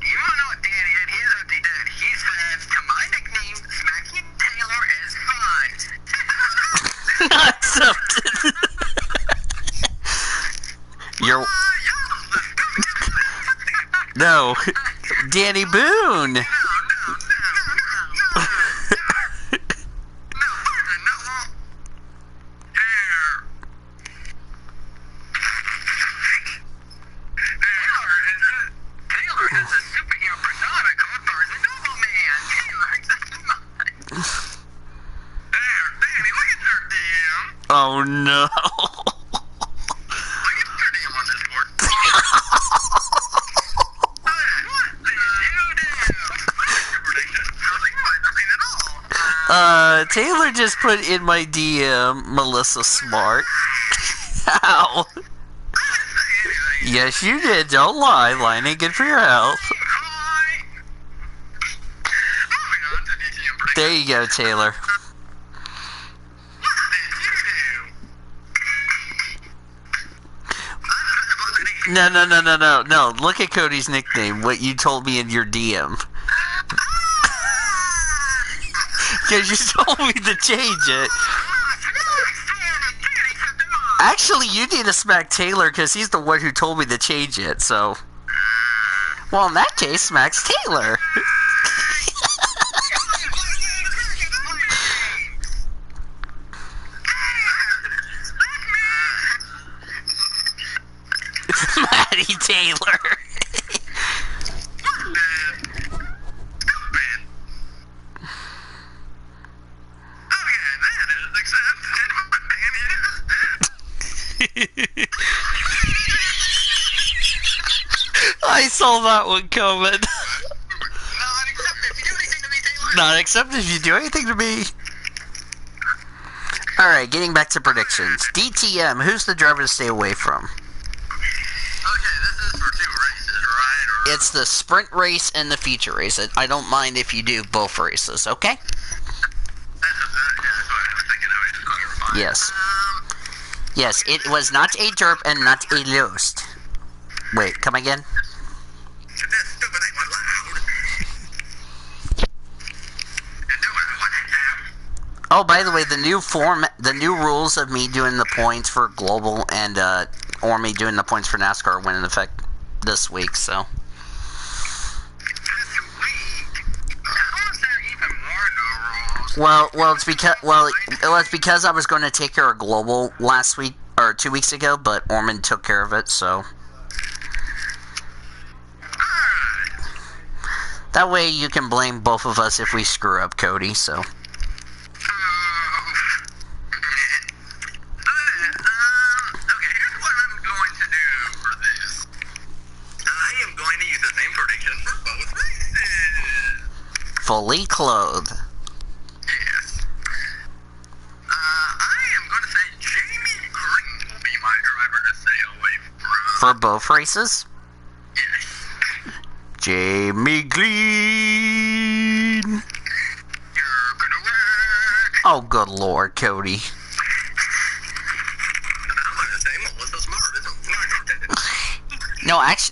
You don't know what Danny did? Here's what he did. He says, to my nickname, Smacking Taylor is fine. Not accepted. You're... No. Danny Boone. Oh no. Taylor just put in my DM Melissa Smart. Ow. Yes, you did. Don't lie. Lying ain't good for your health. There you go, Taylor. No. Look at Cody's nickname, what you told me in your DM. Because you told me to change it. Actually, you need to smack Taylor because he's the one who told me to change it, so... Well, in that case, smacks Taylor. Maddie Taylor. I saw that one coming. Not except if you do anything to me. Alright, getting back to predictions. DTM, who's the driver to stay away from? Okay, this is for 2 races, right? Or... It's the sprint race and the feature race. I don't mind if you do both races, okay? That's what I was thinking. I was just clarifying. Yes. Yes, it was not a derp and not a lost. Wait, come again? That stupid thing was loud. Oh, by the way, the new rules of me doing the points for global and or me doing the points for NASCAR went in effect this week. So. Well, it's because I was going to take care of global last week or 2 weeks ago, but Orman took care of it, so. That way you can blame both of us if we screw up, Cody. So. Fully clothed. Yes. I am going to say Jamie Green will be my driver to stay away from. For both races? Yes. Jamie Green. You're gonna work. Oh, good Lord, Cody. I'm going to say Melissa Smart.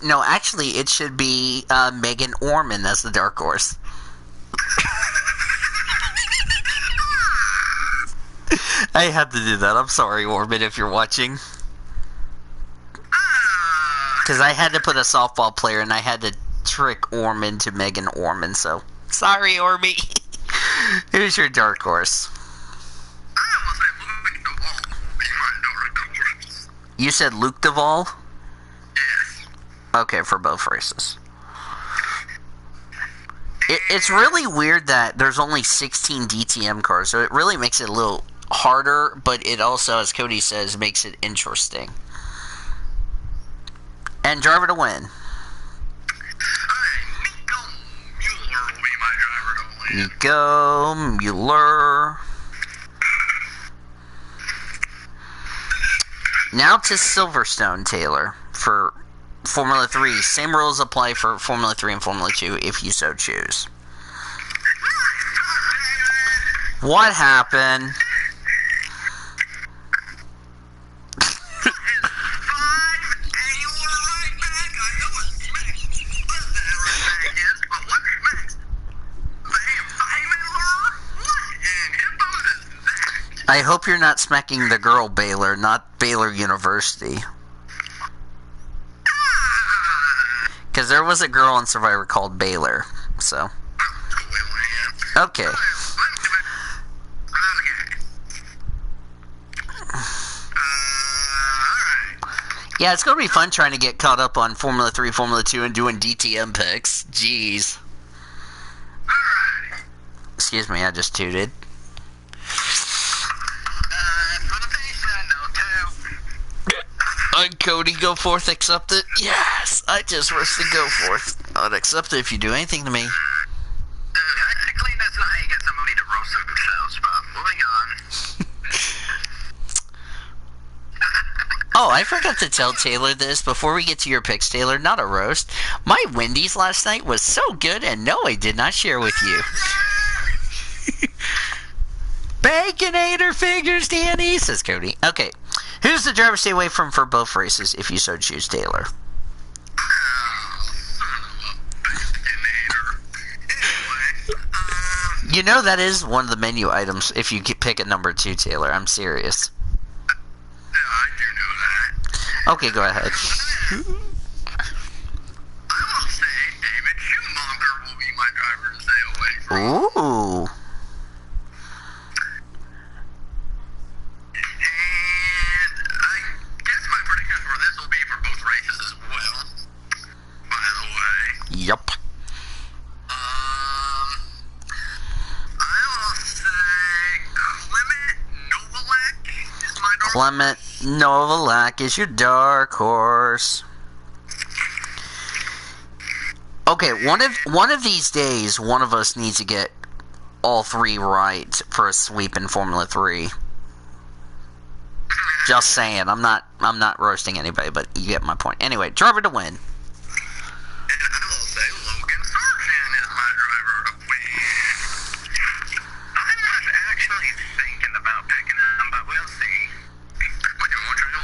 No, actually, it should be Megan Orman as the dark horse. I had to do that. I'm sorry, Orman, if you're watching. Because I had to put a softball player, and I had to trick Orman to Megan Orman, so... Sorry, Ormy. Who's your dark horse? I will say Luke Duvall will be my dark horse. You said Luke Duvall? Yes. Okay, for both races. It's really weird that there's only 16 DTM cars, so it really makes it a little harder, but it also, as Cody says, makes it interesting. And driver to win. Nico Mueller will be my driver to win. Nico Mueller. Now to Silverstone, Taylor, for Formula 3. Same rules apply for Formula 3 and Formula 2 if you so choose. What happened? I hope you're not smacking the girl Baylor, not Baylor University. Because there was a girl on Survivor called Baylor, so. Okay. Yeah, it's going to be fun trying to get caught up on Formula 3, Formula 2, and doing DTM picks. Jeez. Excuse me, I just tooted. Cody, go forth, accept it. Yes, I just wish to go forth. I'd accept it if you do anything to me. Technically, that's not how you get somebody to roast themselves, but moving on. Oh, I forgot to tell Taylor this before we get to your picks, Taylor. Not a roast. My Wendy's last night was so good, and no, I did not share with you. Baconator figures, Danny, says Cody. Okay. Who's the driver to stay away from for both races, if you so choose, Taylor? You know that is one of the menu items if you pick a number 2, Taylor. I'm serious. Yeah, I do know that. Okay, go ahead. I will say David Schumacher will be my driver to stay away from. Ooh. Yup. I will say Clement Novalak is my dark Clement Novalak is your dark horse. Okay, one of these days, one of us needs to get all 3 right for a sweep in Formula 3. Just saying. I'm not roasting anybody, but you get my point. Anyway, driver to win. And I will say Logan Sargent is my driver to win. I was actually thinking about picking him, but we'll see. What do you want to do?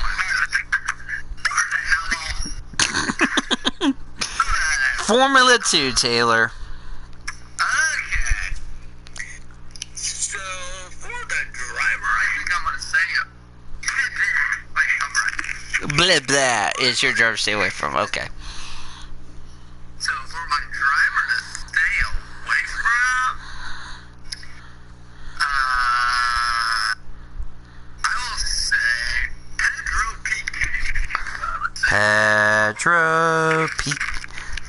Formula 2, Taylor. Okay. So, for the driver, I think I'm going to say Blah, blah is your driver to stay away from. Okay. So, for my driver to stay away from, I will say Pedro Piquet. Pedro Piquet.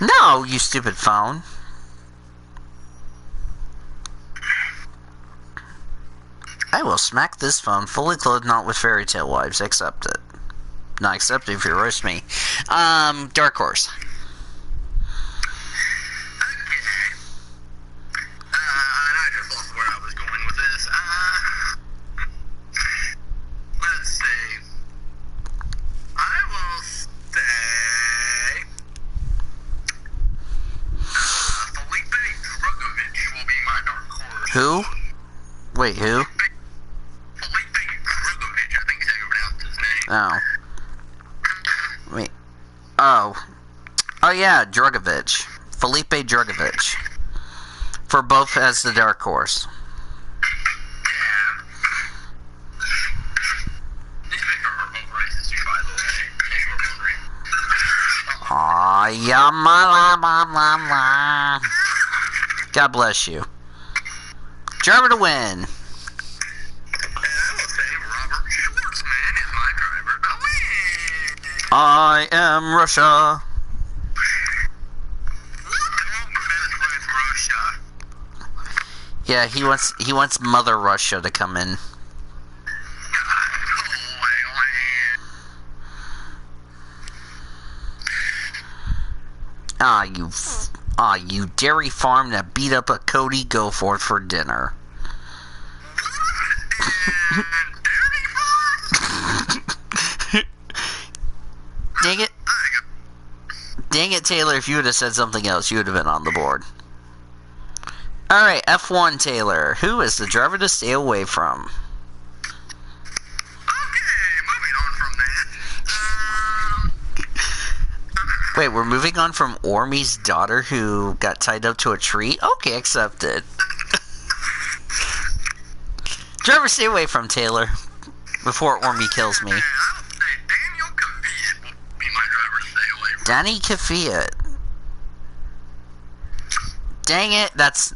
No, you stupid phone. I will smack this phone, fully clothed, not with fairy tale wives. Accept it. Not accept it if you roast me. Dark Horse. Okay. And I just lost where I was going with this. Let's see. I will say Felipe Drugovich will be my dark horse. Who? Wait, who? Felipe Drugovich, I think is how you pronounce his name. Oh. Wait. Oh. Oh yeah, Drugovich. Felipe Drugovich. For both as the dark horse. Yeah. These picks are both races too, by the way, if you were wondering. Aw, yeah, la. God bless you. Driver to win. And I will say Robert Schwartzman is my driver to win. I am Russia. Russia. Yeah, he wants Mother Russia to come in. You dairy farm that beat up a Cody Goforth for dinner. Dang it. Dang it, Taylor, if you would have said something else, you would have been on the board. Alright, F1, Taylor. Who is the driver to stay away from? Wait, we're moving on from Ormy's daughter who got tied up to a tree? Okay, accepted. Driver, stay away from Taylor before Ormy kills me. Danny Kvyat. Dang it, that's...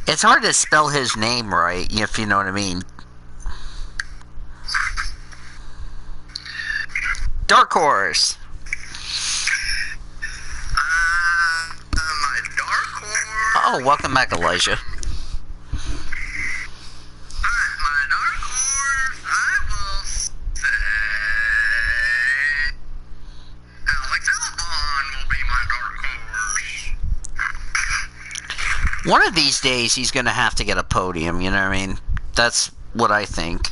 It's hard to spell his name right, if you know what I mean. Dark Horse. My dark horse. Oh, welcome back, Elijah. My dark horse, I will say Alex Albon will be my dark horse. One of these days, he's going to have to get a podium, you know what I mean? That's what I think.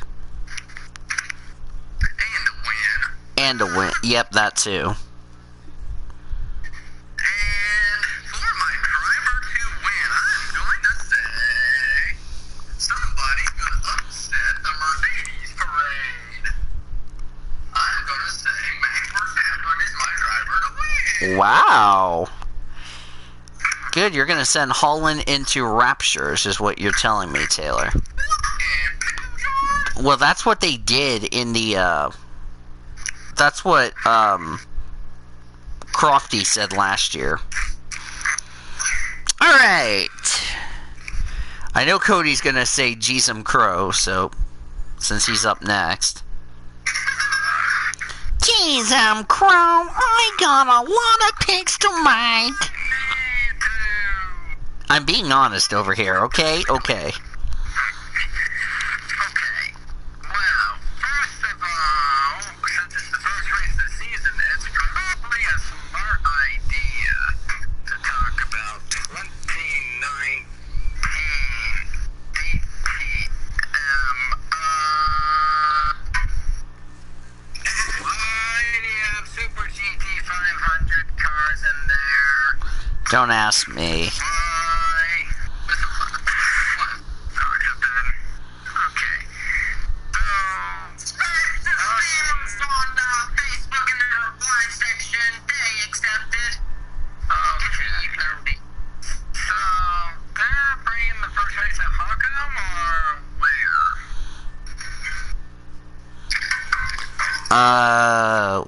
And a win. Yep, that too. And for my driver to win, I'm going to say somebody's going to upset the Mercedes parade. I'm going to say Max Verstappen is my driver to win. Wow. Good, you're going to send Holland into raptures, is what you're telling me, Taylor. Well, that's what they did in the, that's what, Crofty said last year. Alright. I know Cody's gonna say Jeezum Crow, so, since he's up next. Jeezum Crow, I got a lot of picks to make. I'm being honest over here, okay? Okay. Don't ask me.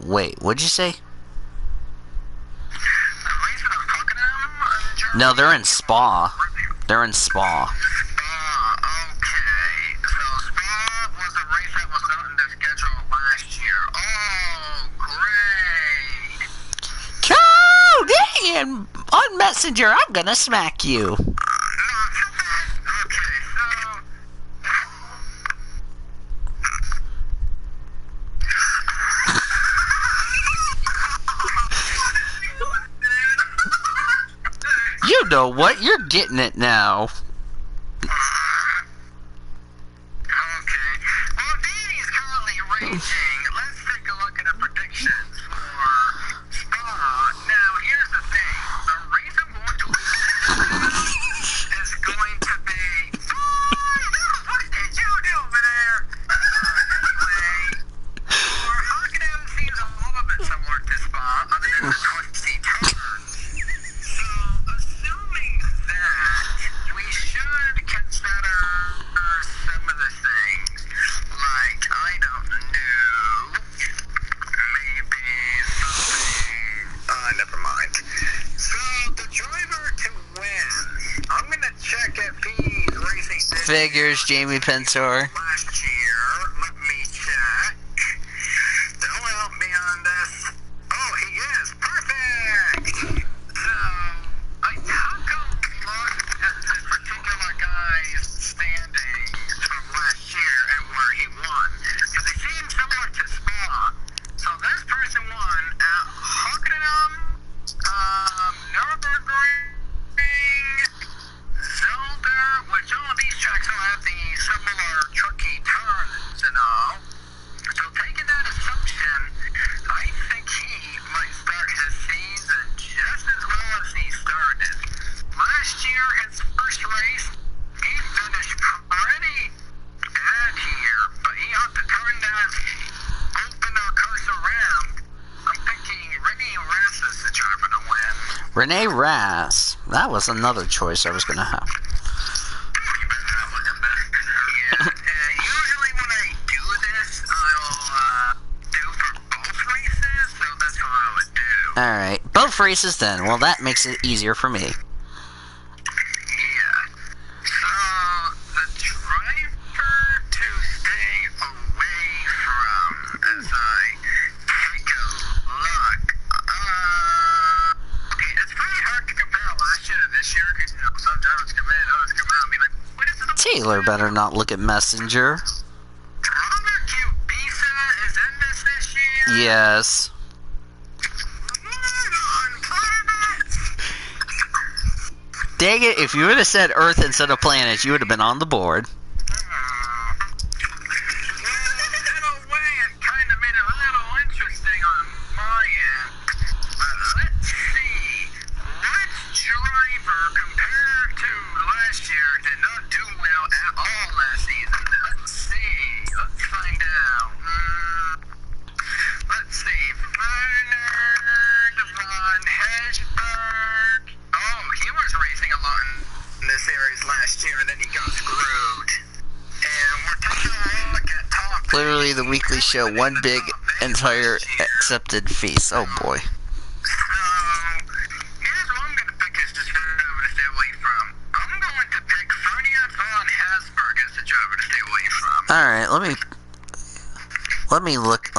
Wait, what'd you say? No, they're in Spa. They're in Spa. Okay. So Spa was a race that was not in the schedule last year. Oh, great. Cody! And on Messenger, I'm gonna smack you. Okay, You know what? You're getting it now. Okay. Well, Danny's currently racing. Let's take a look at the predictions for Spa. Now, here's the thing. The race I'm going to is going to be... What did you do over there? Anyway, for Hockenheim seems a little bit similar to Spa, other than the twisty turns. So, assuming that, we should consider some of the things, like, I don't know, maybe something, never mind. So, the driver to win, I'm gonna check if he's racing this Figures, Jamie Pentor. last year. Let me check. Don't help me on this. Oh, he is. Perfect! So, I took a look at this particular guy's standings from last year and where he won. Because they seem similar to Spa. So this person won at Hockenheim, Nürburgring, Zelda, which all of these tracks will have the similar tricky turns and all. So taking that assumption, I think he might start his season just as well as he started. Last year, his first race, he finished pretty bad here, but he had to turn that open our cars around. I'm thinking Rennie Rass is the driver to win. Renee Rass. That was another choice I was gonna have. You better not look at that. Yeah, usually when I do this, I'll do for both races, so that's what I would do. Alright, both races then. Well, that makes it easier for me. Yeah. So, the driver to stay away from as I take a look. Okay, it's pretty hard to compare last year to this year because, you know, some drivers come in, others come out and be like, what is it? Taylor better not look at Messenger. Robert Kubica is in this year? Yes. Dang it, if you would have said Earth instead of planets, you would have been on the board. In a way, it kind of made it a little interesting on my end. But let's see. Which driver, compared to last year, did not do well at all last season? Let's see. Let's find out. Let's see. Bernard von Hedgeberg. Oh, he was racing a lot in this series last year, and then he got screwed. And we're taking a look at top. Literally the weekly show, one big entire accepted feast. Oh boy. So, here's what I'm going to pick as the driver to stay away from. I'm going to pick Ferdinand von Hasberg as the driver to stay away from. Alright, let me look,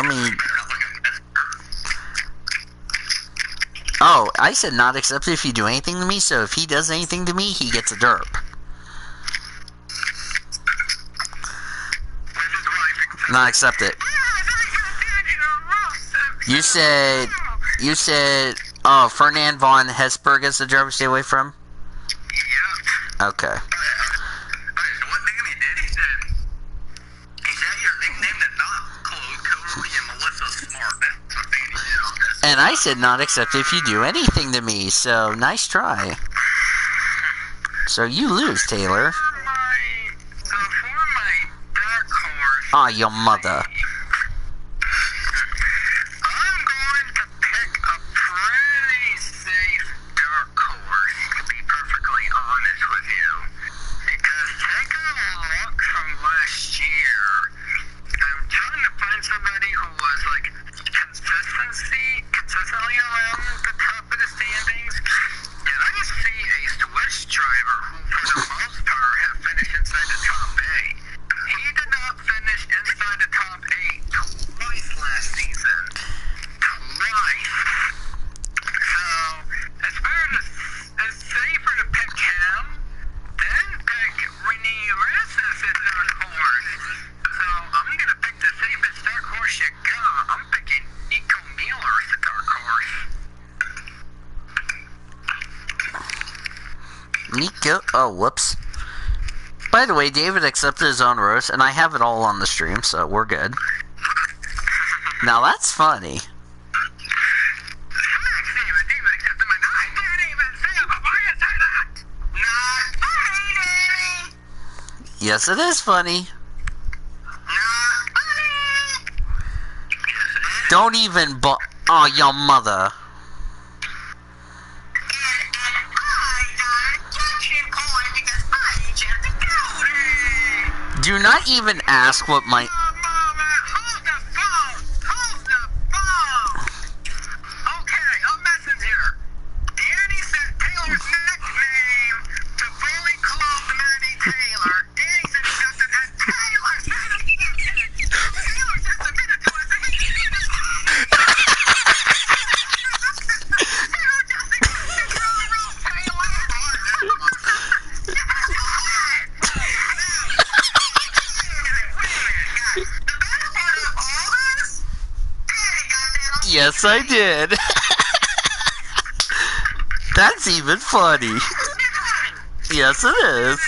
Oh, I said not accepted if you do anything to me, so if he does anything to me, he gets a derp. Not accepted. You said, oh, Ferdinand von Hesburg is the driver to stay away from? Yep. Okay. Okay, so what name he did, he said your nickname did not include Cody and Melissa Smart. That's what Danny did on this And I said not accept if you do anything to me, so nice try. So you lose, Taylor. For my dark horse, Ah, your mother. I'm going to pick a pretty safe dark horse, to be perfectly honest with you. Because take a look from last year. I'm trying to find somebody who was like consistently around the top of the standings. And I just see a Swiss driver who, for the most part, have finished inside the top 8. He did not finish inside the top 8 twice last season. Twice. So, it's safer to pick him than pick Renee Rasmus as dark horse. So, I'm going to pick the safest dark horse you got. I'm picking Nico Mueller as the dark horse. Nico. Oh, whoops. By the way, David accepted his own roast, and I have it all on the stream, so we're good. Now that's funny. Yes, it is funny. Don't even oh, your mother. Do not even ask what my... Hold the phone! Okay, I'm messenger. Danny said Taylor's nickname to fully clothed Maddie Taylor. Danny said he got it as Taylor. Taylor just admitted to us that he did this. Taylor just accepted your own role, Taylor. Yes, I did. That's even funny. Yes, it is.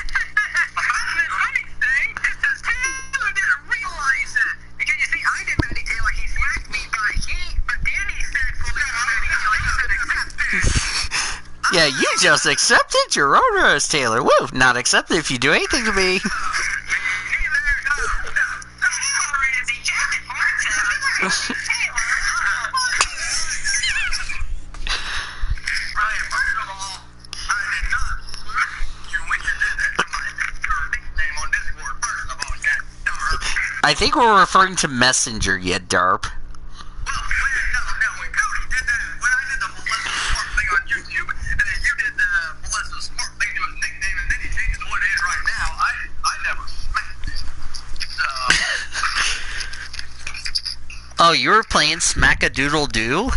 Yeah, you just accepted your own roast, Taylor. Woo! Not accepted if you do anything to me. I think we're referring to Messenger, you derp. Oh, you were playing Smack-a-Doodle-Doo?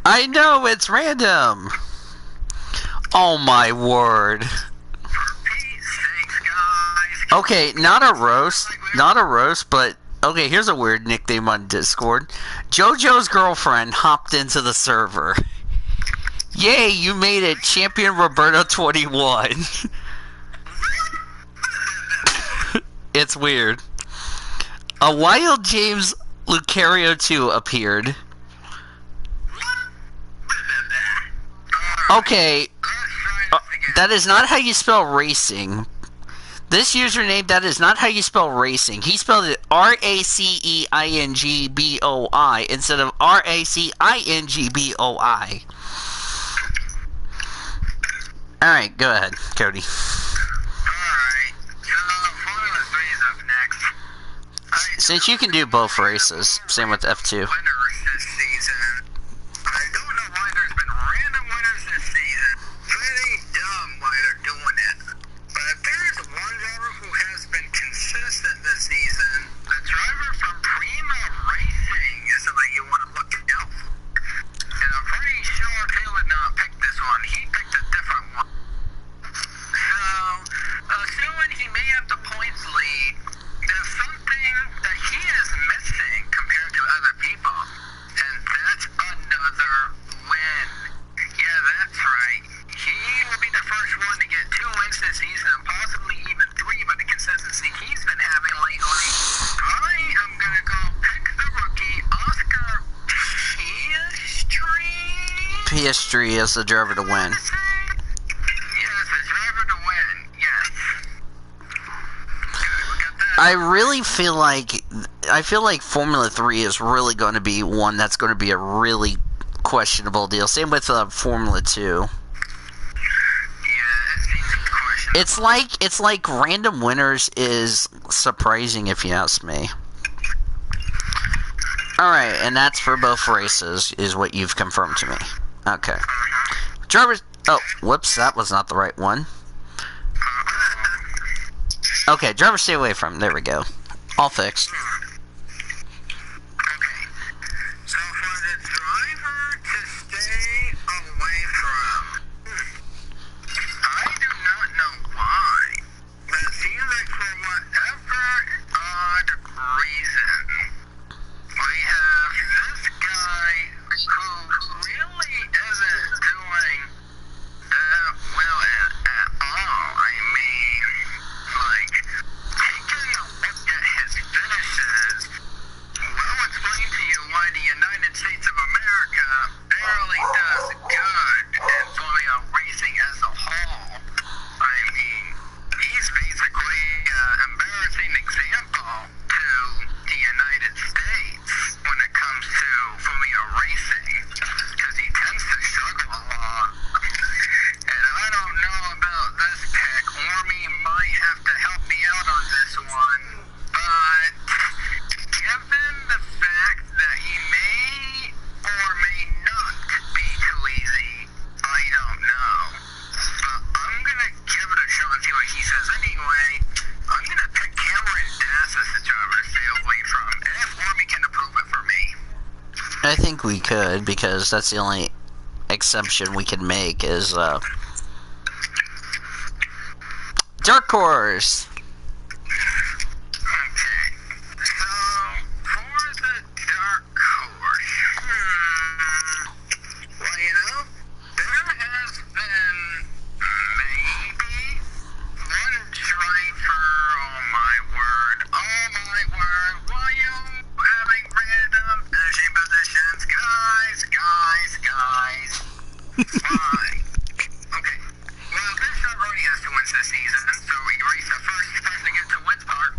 I know, it's random. Oh my word. Okay, not a roast, but okay, here's a weird nickname on Discord. JoJo's girlfriend hopped into the server. Yay, you made it, Champion Roberto 21. It's weird. A Wild James Lucario 2 appeared. Okay, that is not how you spell racing. This username, that is not how you spell racing. He spelled it R-A-C-E-I-N-G-B-O-I instead of R-A-C-I-N-G-B-O-I. Alright, go ahead, Cody. Alright, so Formula 3 is up next. Since you can do both races, same with F2. Winners this season. I don't know why there's been random winners this season. Pretty dumb why they're doing it. But if there's one driver who has been consistent this season, the driver from Prima Racing is somebody you want to look out for. And I'm pretty sure Taylor did not pick this one. He picked a different one. So, assuming he may have the points lead, there's something that he is missing compared to other people. history as the driver to win. Yes, a driver to win. Yes. Good, we got that. I feel like Formula 3 is really going to be one that's going to be a really questionable deal. Same with Formula 2. It's like random winners is surprising if you ask me. Alright, and that's for both races, is what you've confirmed to me. Okay. Drivers... Oh, whoops, that was not the right one. Okay, driver stay away from. There we go. All fixed. Okay. So for the driver to stay away from... I do not know why, but it seems like for whatever odd reason, we have this guy who really isn't doing that well at all. I mean, like, taking a look at his finishes will explain to you why the United States of America barely does good in Formula racing as a whole. I mean, he's basically an embarrassing example to the United States when it comes to Formula racing, because he tends to struggle a lot. And I don't know about this pick. Ormy might have to help me out on this one, but given the fact that he may or may not be too easy, I don't know. But I'm gonna give it a shot and see what he says. Anyway, I'm gonna pick Cameron Das as the driver to stay away from, if Ormy can approve it for me. I think we could, because that's the only exception we can make is, Dark Horse! Okay, so for the dark horse, well, you know, there has been maybe one driver, oh my word, while you having random finishing positions, guys, why? Okay, well, this driver already has 2 wins this season, so we race the first person to get 2 wins part.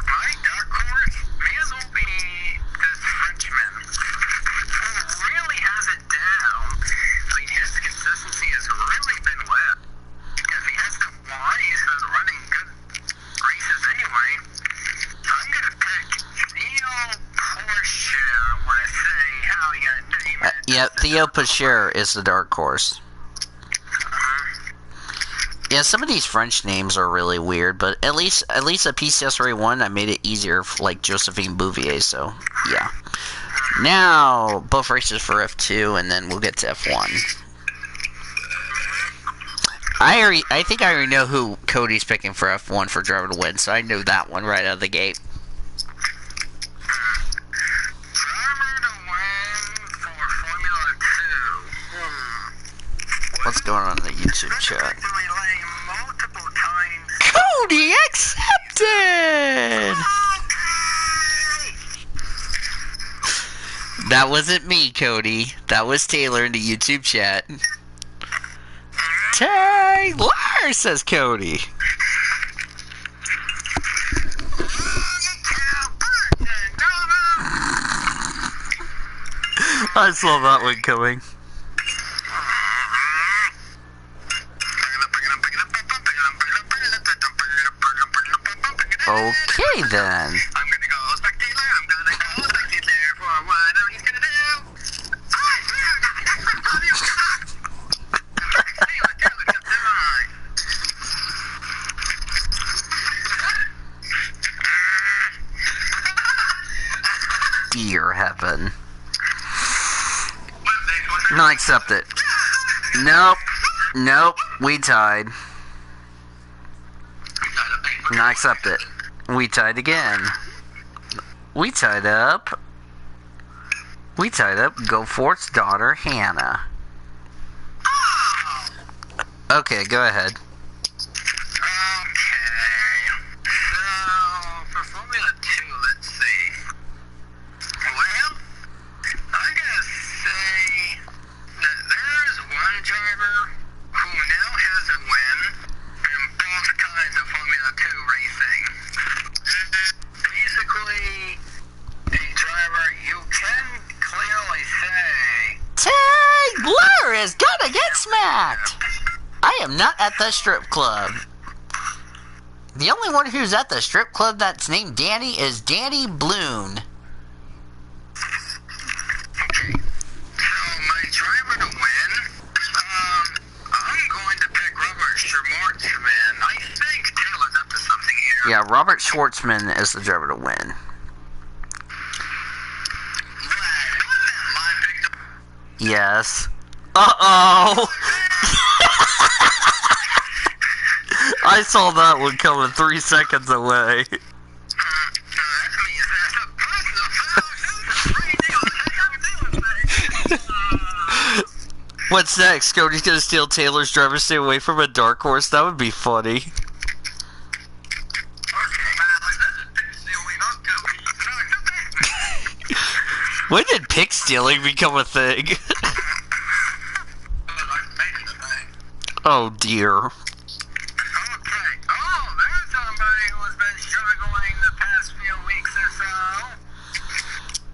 My dark horse may as well be this Frenchman, who really has it down. I mean, his consistency has really been well. If he has the why, he's been running good races anyway. I'm gonna pick Theo Porsche. I want to say how he got named. Yeah, Theo Pocher is the Dark Horse. Yeah, some of these French names are really weird, but at least a PCSRA 1, I made it easier for, like, Josephine Bouvier, so, yeah. Now, both races for F2, and then we'll get to F1. I think I already know who Cody's picking for F1 for driver to win, so I know that one right out of the gate. Driver to win for Formula 2. What's going on in the YouTube chat? Actually laying multiple times. Cody accepted! That wasn't me, Cody. That was Taylor in the YouTube chat. Taylor, says Cody. I saw that one coming. Okay, then. I'm gonna go spectator. I'm gonna go spectator for what he's gonna do. Dear heaven. Not accept it. Nope. We tied. Not accept it. We tied again. We tied up. Goforth's daughter, Hannah. Okay, go ahead. Okay. So, for Formula 2, let's see. Well, I'm gonna say smacked. I am not at the strip club. The only one who's at the strip club that's named Danny is Danny Bloon. Okay. So my driver to win, I'm going to pick Robert Schwartzman. I think Taylor's up to something here. Yeah, Robert Schwartzman is the driver to win. Yes. Uh-oh! I saw that one coming 3 seconds away. What's next? Cody's gonna steal Taylor's driver, stay away from a dark horse? That would be funny. When did pick stealing become a thing? Oh dear. Okay. Oh, there's somebody who's been struggling the past few weeks or so.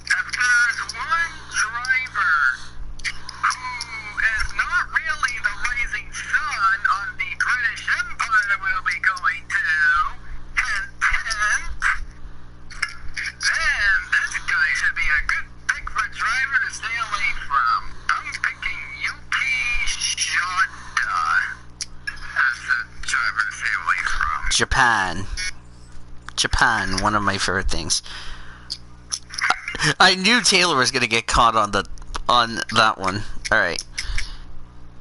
If there's one driver who is not really the rising sun on the British Empire that we'll be going to, hint, hint, then this guy should be a good pick for a driver to stay away from. I'm picking Yuki Shonda. Japan, one of my favorite things. I knew Taylor was gonna get caught on that one. All right,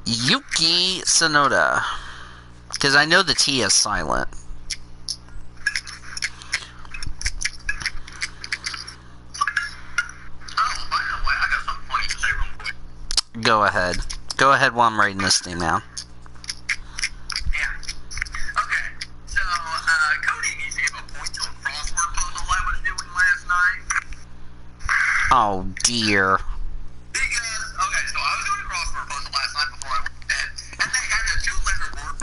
Yuki Tsunoda, because I know the T is silent. Oh, by the way, I got something funny to say real quick. Go ahead. Go ahead while I'm writing this thing down. Oh dear. Because, okay, so I was doing a crossword puzzle last night before I went to bed, and they had a 2-letter word.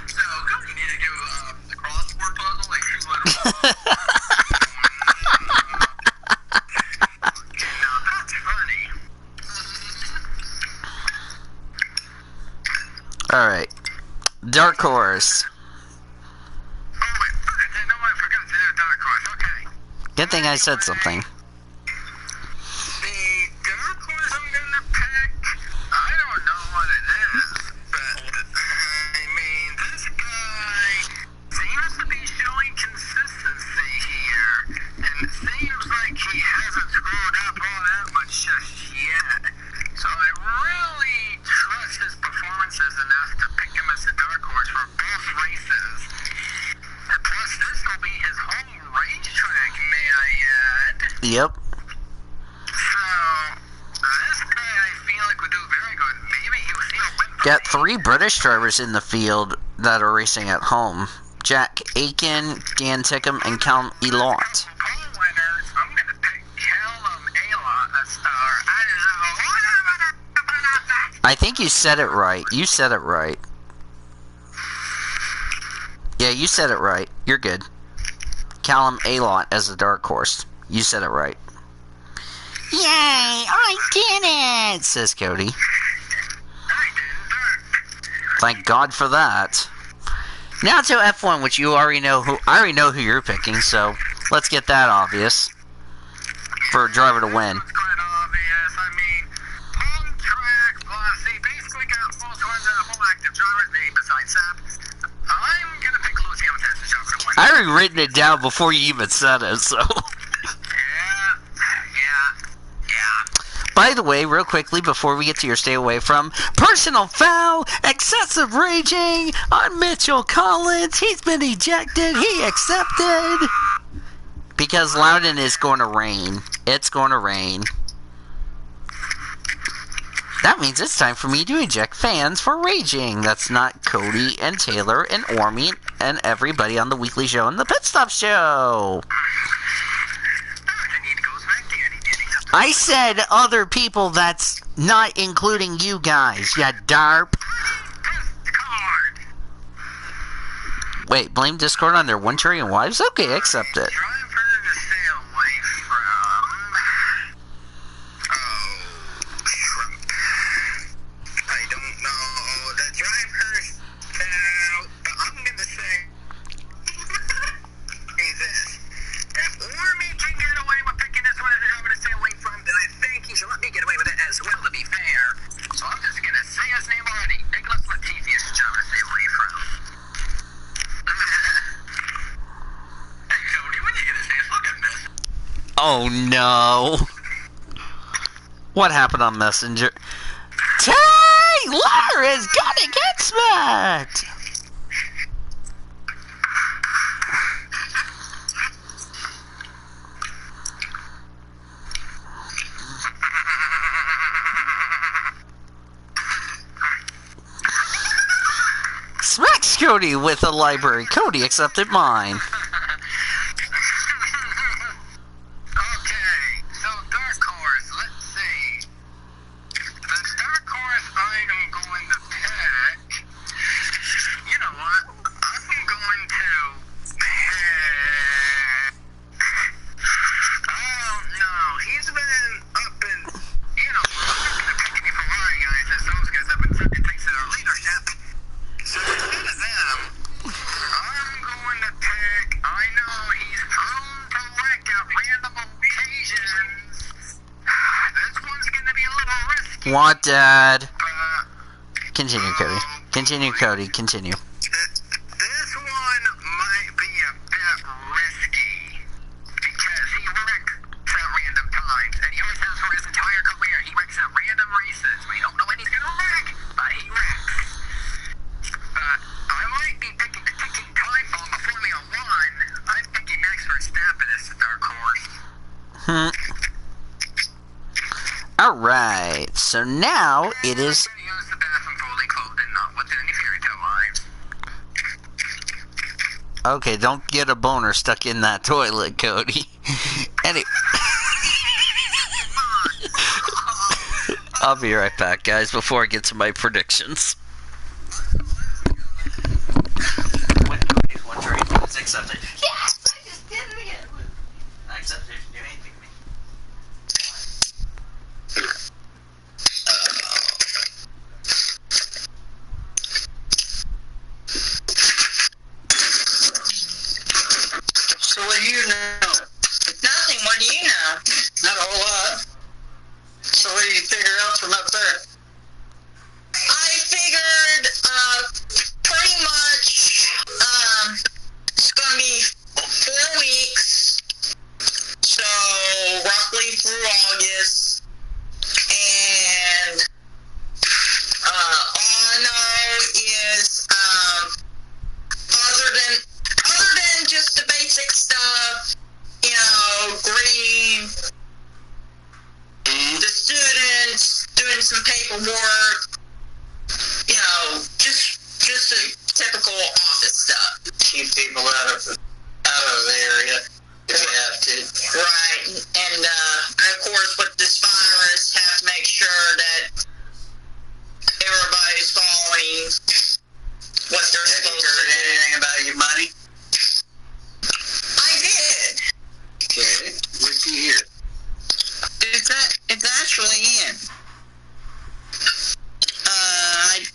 So, Cody needed to do the crossword puzzle, like 2-letter word. Okay, now that's funny. Alright. Dark horse. Good thing I said something. The dark horse I'm gonna pick, I don't know what it is, but I mean, this guy seems to be showing consistency here, and it seems like he hasn't screwed up all that much just yet. So I really trust his performances enough to pick him as a dark horse for both races. And plus, this will be his home racetrack, may I add. Yep. So, this guy I feel like would do very good. Maybe he'll see a win. Got 3 British drivers in the field that are racing at home. Jack Aiken, Dan Tickham, and Callum Elott. Pole winners, I'm going to pick Callum Elott as our... I think you said it right. You said it right. Yeah, you said it right. You're good. Callum Elott as the dark horse. You said it right. Yay! I did it! Says Cody. Thank God for that. Now to F1, which you already know who. I already know who you're picking, so let's get that obvious for a driver to win. It's quite obvious. I mean, home track, he basically got most ones that are more active drivers, maybe besides Seb. I'm going to pick Lewis Hamilton as the driver to win. I already written it down before you even said it, so. Yeah. By the way, real quickly, before we get to your stay away from, personal foul, excessive raging on Mitchell Collins. He's been ejected. He accepted. Because Loudon is going to rain. It's going to rain. That means it's time for me to eject fans for raging. That's not Cody and Taylor and Ormy and everybody on the weekly show and the Pit Stop Show. I said other people, that's not including you guys, you darp. Wait, blame Discord on their 1 trillion wives? Okay, accept it. Oh no. What happened on Messenger? Taylor's gonna get smacked! Smacks Cody with a library. Cody accepted mine. Okay, so Dark Horse, let's see. The Dark Horse I am going to pick. You know what? I'm going to pick. Oh no, he's been up in. You know, I'm not going to pick any Ferrari guys as those guys have been such a taste of their leadership. So instead of them, I'm going to pick. I know he's prone to wreck at random occasions. This one's going to be a little risky. What, Dad? But Continue, Cody. Continue, Cody. Continue. this one might be a bit risky because he wrecks at random times, and he always has for his entire career. He wrecks at random races. We don't know when he's going to wreck, but he wrecks. But I might be picking the ticking time bomb of Formula One. I'm picking Max Verstappen as the Dark Horse. Alright, so now it is. I'm gonna use the bathroom fully clothed and not with any fairy tale lines. Okay, don't get a boner stuck in that toilet, Cody. I'll be right back, guys, before I get to my predictions. Accepted. Yes! I just did it again. I accepted. Do anything to me. So what do you know? Nothing. What do you know? Not a whole lot. So what do you figure out from up there? I figured, pretty much, it's gonna be 4 weeks. So roughly through August. And, all I know is, other than just the basic stuff, you know, grading the students, doing some paperwork, you know, just a typical office stuff. Keep people out of the area if you have to. Right, and of course with this virus, have to make sure that everybody's following what they're supposed to do. Anything about your money? I did. Okay. What'd you hear? It's actually in.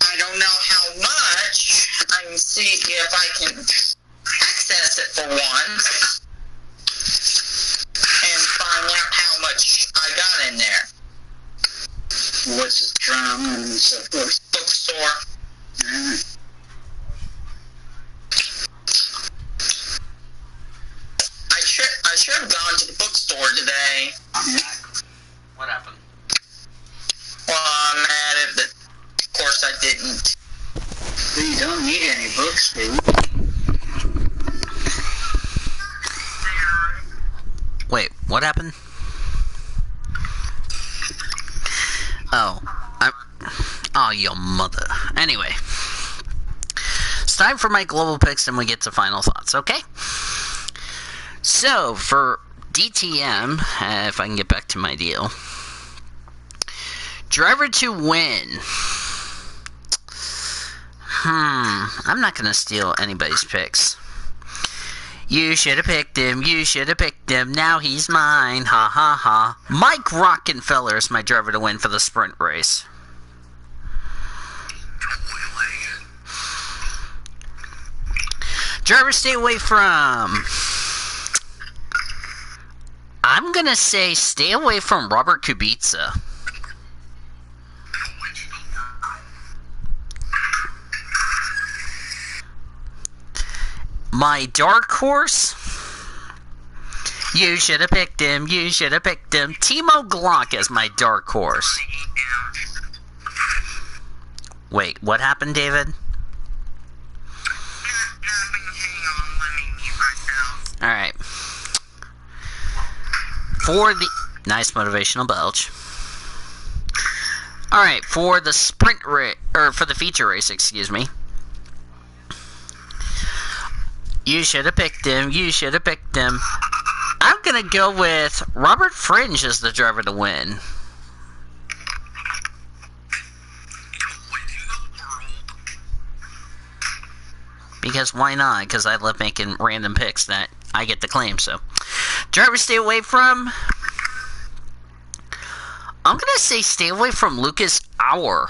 I don't know how much. I can see if I can access it for once and find out how much I got in there. What's it from and so forth? Bookstore. I should have gone to the bookstore today. What happened? Well, I'm at it, but of course I didn't. Well, you don't need any books, do you? Wait, what happened? Oh, your mother. Anyway. It's time for my global picks and we get to final thoughts, okay? So, for DTM, if I can get back to my deal. Driver to win. I'm not going to steal anybody's picks. You should have picked him. You should have picked him. Now he's mine. Ha ha ha. Mike Rockenfeller is my driver to win for the sprint race. Driver stay away from. I'm going to say stay away from Robert Kubica. My dark horse You should have picked him. You should have picked him. Timo Glock as my dark horse. Wait, what happened, David? Alright. For the... Nice motivational belch. Alright, for the sprint race... Or for the feature race, excuse me. You should have picked him. You should have picked him. I'm gonna go with Robert Fringe as the driver to win. Because why not? Because I love making random picks that I get to claim, so. Driver stay away from... I'm gonna say stay away from Lucas Auer.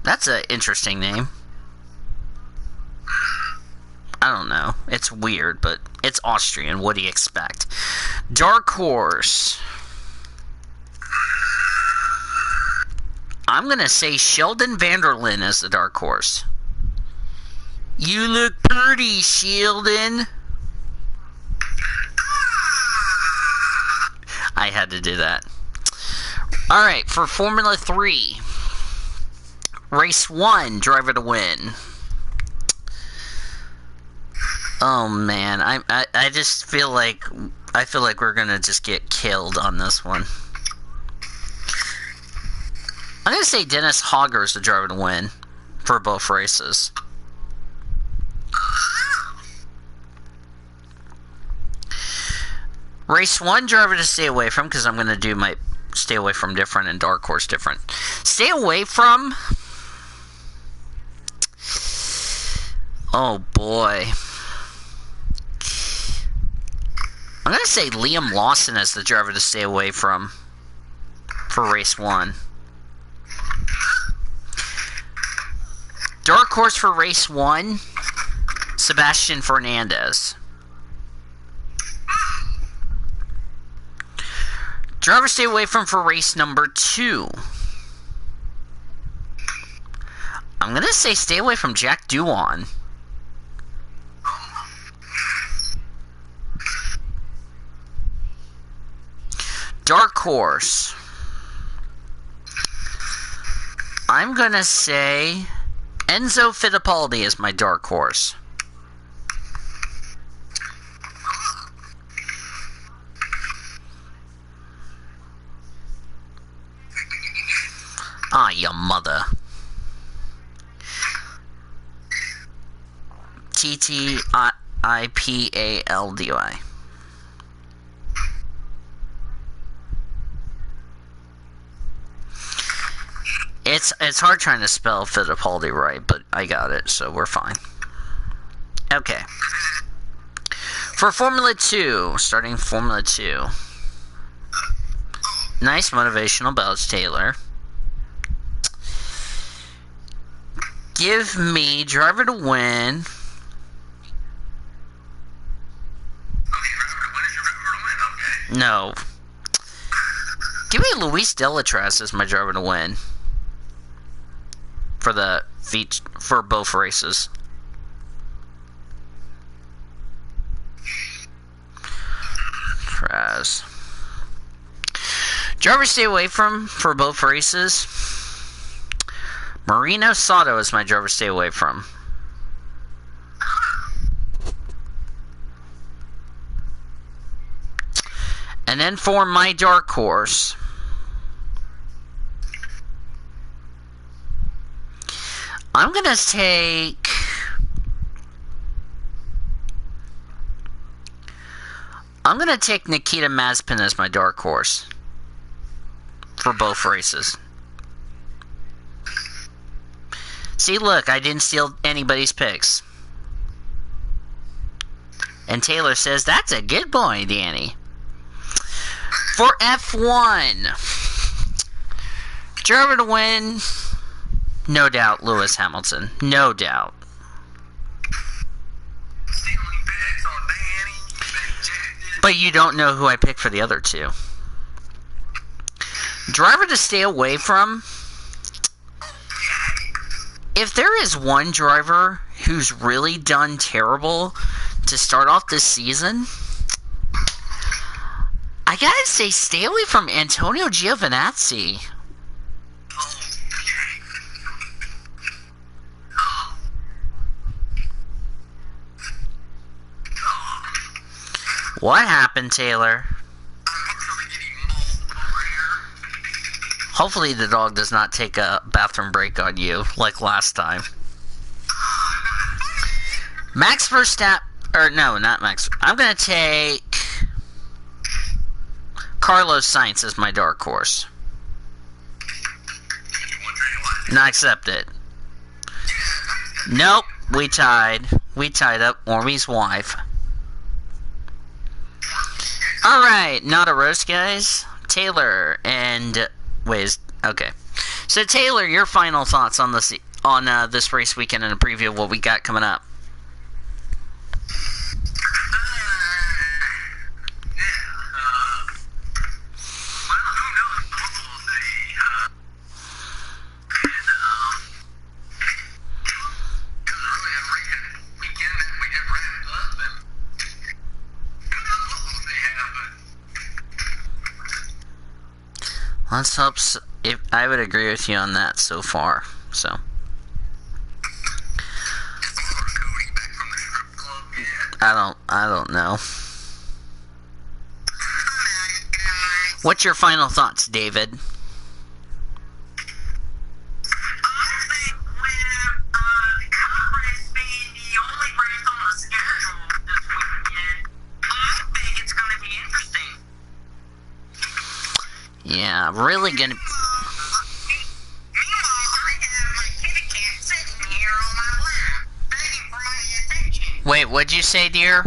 That's an interesting name. I don't know. It's weird, but it's Austrian. What do you expect? Dark horse. I'm gonna say Sheldon Vanderlyn as the dark horse. You look pretty, Sheldon. I had to do that. Alright, for Formula 3. Race 1, driver to win. Oh man, I just feel like we're gonna just get killed on this one. I'm gonna say Dennis Hogger is the driver to win for both races. Race 1 driver to stay away from, because I'm gonna do my stay away from different and dark horse different. Stay away from. Oh boy. I'm going to say Liam Lawson as the driver to stay away from for race 1. Dark horse for race 1, Sebastian Fernandez. Driver stay away from for race number 2. I'm going to say stay away from Jack Doohan. Dark horse. I'm gonna say Enzo Fittipaldi is my dark horse. Ah, your mother. T-T-I-P-A-L-D-Y. It's hard trying to spell Fittipaldi right, but I got it, so we're fine. Okay. For Formula 2, starting Formula 2. Nice motivational belch, Taylor. Give me driver to win. No. Give me Luis Delatraz as my driver to win. For both races. Traz. Driver stay away from for both races. Marino Sato is my driver stay away from. And then for my dark horse, I'm gonna take Nikita Mazepin as my dark horse for both races. See, look, I didn't steal anybody's picks. And Taylor says, that's a good boy, Danny. For F1, driver to win, no doubt, Lewis Hamilton. No doubt. But you don't know who I picked for the other two. Driver to stay away from. If there is one driver who's really done terrible to start off this season, I gotta say, stay away from Antonio Giovinazzi. What happened, Taylor? Hopefully the dog does not take a bathroom break on you, like last time. Max Verstappen, or no, not Max. I'm gonna take Carlos Sainz as my dark horse. Not accept it. Nope, we tied. We tied up Ormy's wife. Alright, not a roast, guys. Taylor and... Wait, okay. So, Taylor, your final thoughts on this race weekend and a preview of what we got coming up. Let's hope so. If I would agree with you on that so far. So I don't know. What's your final thoughts, David? Yeah, really gonna... Wait, what'd you say, dear?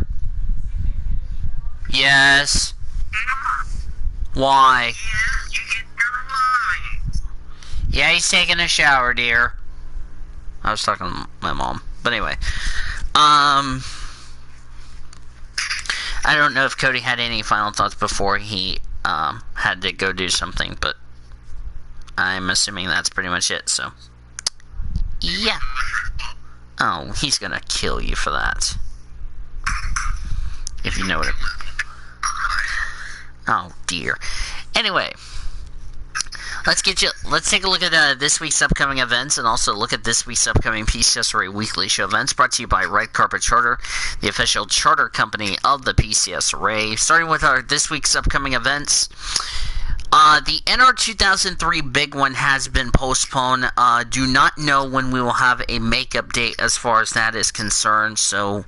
Yes. Why? Yeah, he's taking a shower, dear. I was talking to my mom. But anyway. I don't know if Cody had any final thoughts before he had to go do something, but I'm assuming that's pretty much it, so. Yeah. Oh, he's gonna kill you for that. If you know what it... Oh, dear. Anyway. Let's take a look at this week's upcoming events and also look at this week's upcoming PCSRA weekly show events brought to you by Red Carpet Charter, the official charter company of the PCSRA. Starting with this week's upcoming events. The NR 2003 big one has been postponed. Do not know when we will have a makeup date as far as that is concerned. So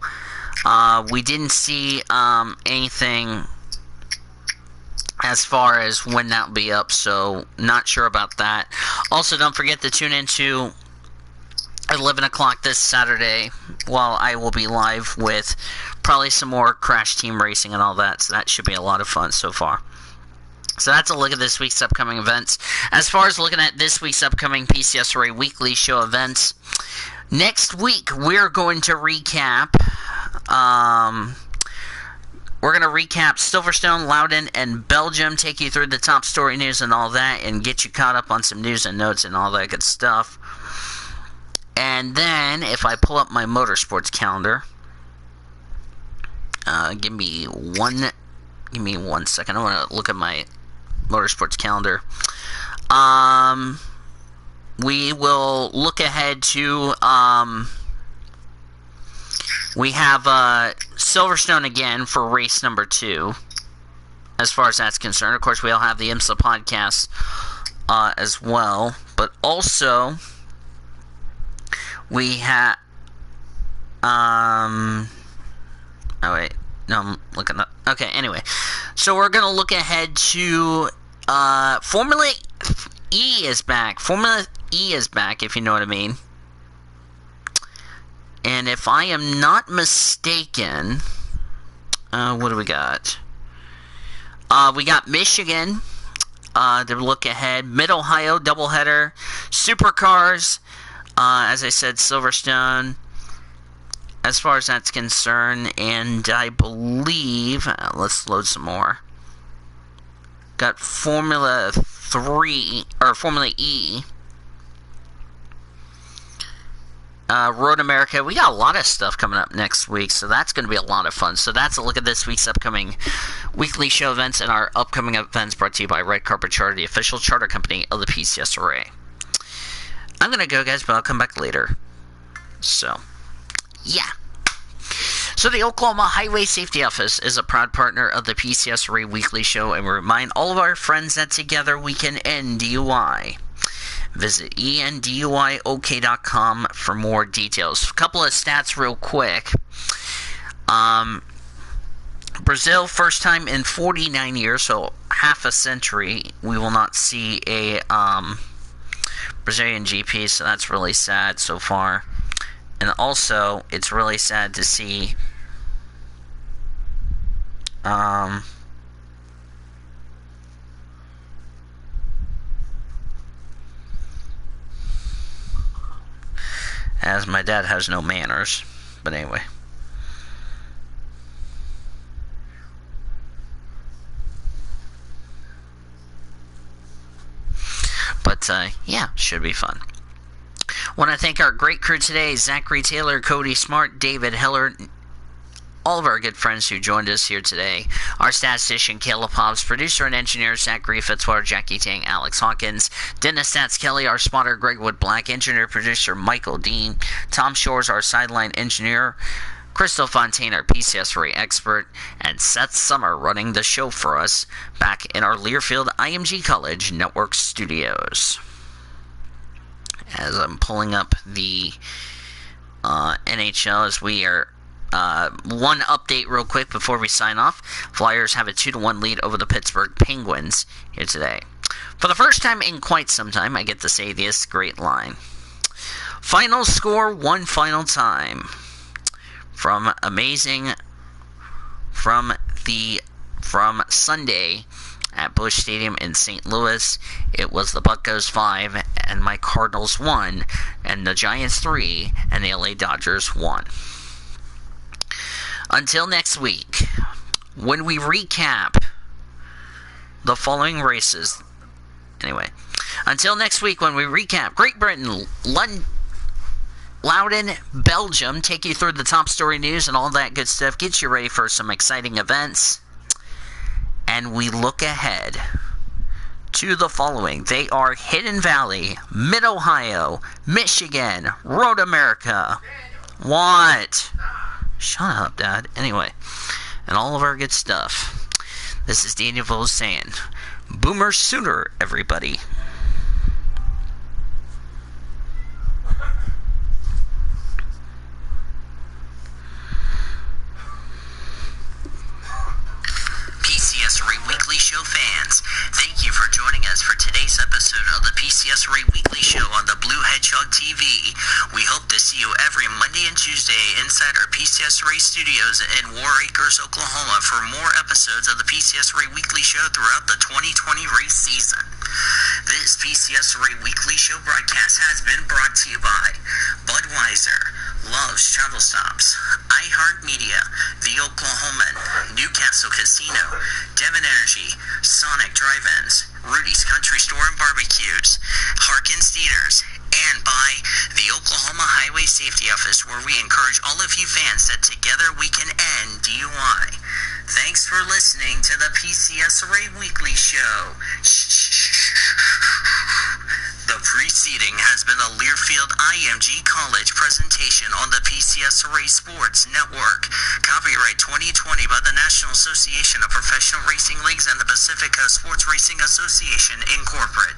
we didn't see anything as far as when that will be up, so not sure about that. Also, don't forget to tune into 11 o'clock this Saturday while I will be live with probably some more Crash Team Racing and all that, so that should be a lot of fun so far. So that's a look at this week's upcoming events. As far as looking at this week's upcoming PCSRA weekly show events, next week we're going to recap... We're going to recap Silverstone, Loudon, and Belgium, take you through the top story news and all that, and get you caught up on some news and notes and all that good stuff. And then, if I pull up my motorsports calendar, give me one second. I want to look at my motorsports calendar. We will look ahead to... we have Silverstone again for race number 2, as far as that's concerned. Of course, we'll have the IMSA podcast as well. But also, we have... oh, wait. No, I'm looking up. Okay, anyway. So we're going to look ahead to... Formula E is back. Formula E is back, if you know what I mean. And if I am not mistaken, what do we got? We got Michigan to look ahead. Mid-Ohio, doubleheader. Supercars, as I said, Silverstone, as far as that's concerned. And I believe, let's load some more. Got Formula 3, or Formula E. Road America. We got a lot of stuff coming up next week, so that's going to be a lot of fun. So that's a look at this week's upcoming weekly show events and our upcoming events brought to you by Red Carpet Charter, the official charter company of the PCSRA. I'm going to go, guys, but I'll come back later. So, yeah. So the Oklahoma Highway Safety Office is a proud partner of the PCSRA Weekly Show, and we remind all of our friends that together we can end DUI. Visit enduyok.com for more details. A couple of stats real quick. Brazil, first time in 49 years, so half a century, we will not see a Brazilian GP, so that's really sad so far. And also, it's really sad to see as my dad has no manners. But anyway. But, yeah, should be fun. Want to thank our great crew today, Zachary Taylor, Cody Smart, David Heller, all of our good friends who joined us here today. Our statistician, Caleb Hobbs, producer and engineer, Zachary Fitzwater, Jackie Tang, Alex Hawkins, Dennis Stats Kelly, our spotter, Greg Wood Black, engineer, producer, Michael Dean, Tom Shores, our sideline engineer, Crystal Fontaine, our PCSRA expert, and Seth Summer running the show for us back in our Learfield IMG College Network studios. As I'm pulling up the NHL as we are one update real quick before we sign off. Flyers have a 2-1 lead over the Pittsburgh Penguins here today. For the first time in quite some time, I get to say this great line. Final score, one final time. From Sunday at Busch Stadium in St. Louis, it was the Buccos 5 and my Cardinals 1, and the Giants 3 and the LA Dodgers 1. Until next week, when we recap the following races. Anyway, until next week when we recap Great Britain, Loudon, Belgium, take you through the top story news and all that good stuff, get you ready for some exciting events. And we look ahead to the following. They are Hidden Valley, Mid-Ohio, Michigan, Road America. What? Shut up, Dad. Anyway, and all of our good stuff. This is Daniel Vos saying, Boomer Sooner, everybody. PCSRA Weekly Show fans, thank you for joining us for today's episode of the PCSRA Weekly Show on the Blue Hedgehog TV. We hope to see you every Monday and Tuesday inside our PCSRA studios in War Acres, Oklahoma for more episodes of the PCSRA Weekly Show throughout the 2020 race season. This PCSRA Weekly Show broadcast has been brought to you by Budweiser, Love's Travel Stops, iHeartMedia, The Oklahoman, Newcastle Casino, Devon Energy, Sonic Drive-Ins, Rudy's Country Store and Barbecues, Harkins Theaters, and by the Oklahoma Highway Safety Office, where we encourage all of you fans that together we can end DUI. Thanks for listening to the PCSRA Weekly Show. The preceding has been a Learfield IMG College presentation on the PCSRA Sports Network. Copyright 2020 by the National Association of Professional Racing Leagues and the Pacific Coast Sports Racing Association, Incorporated.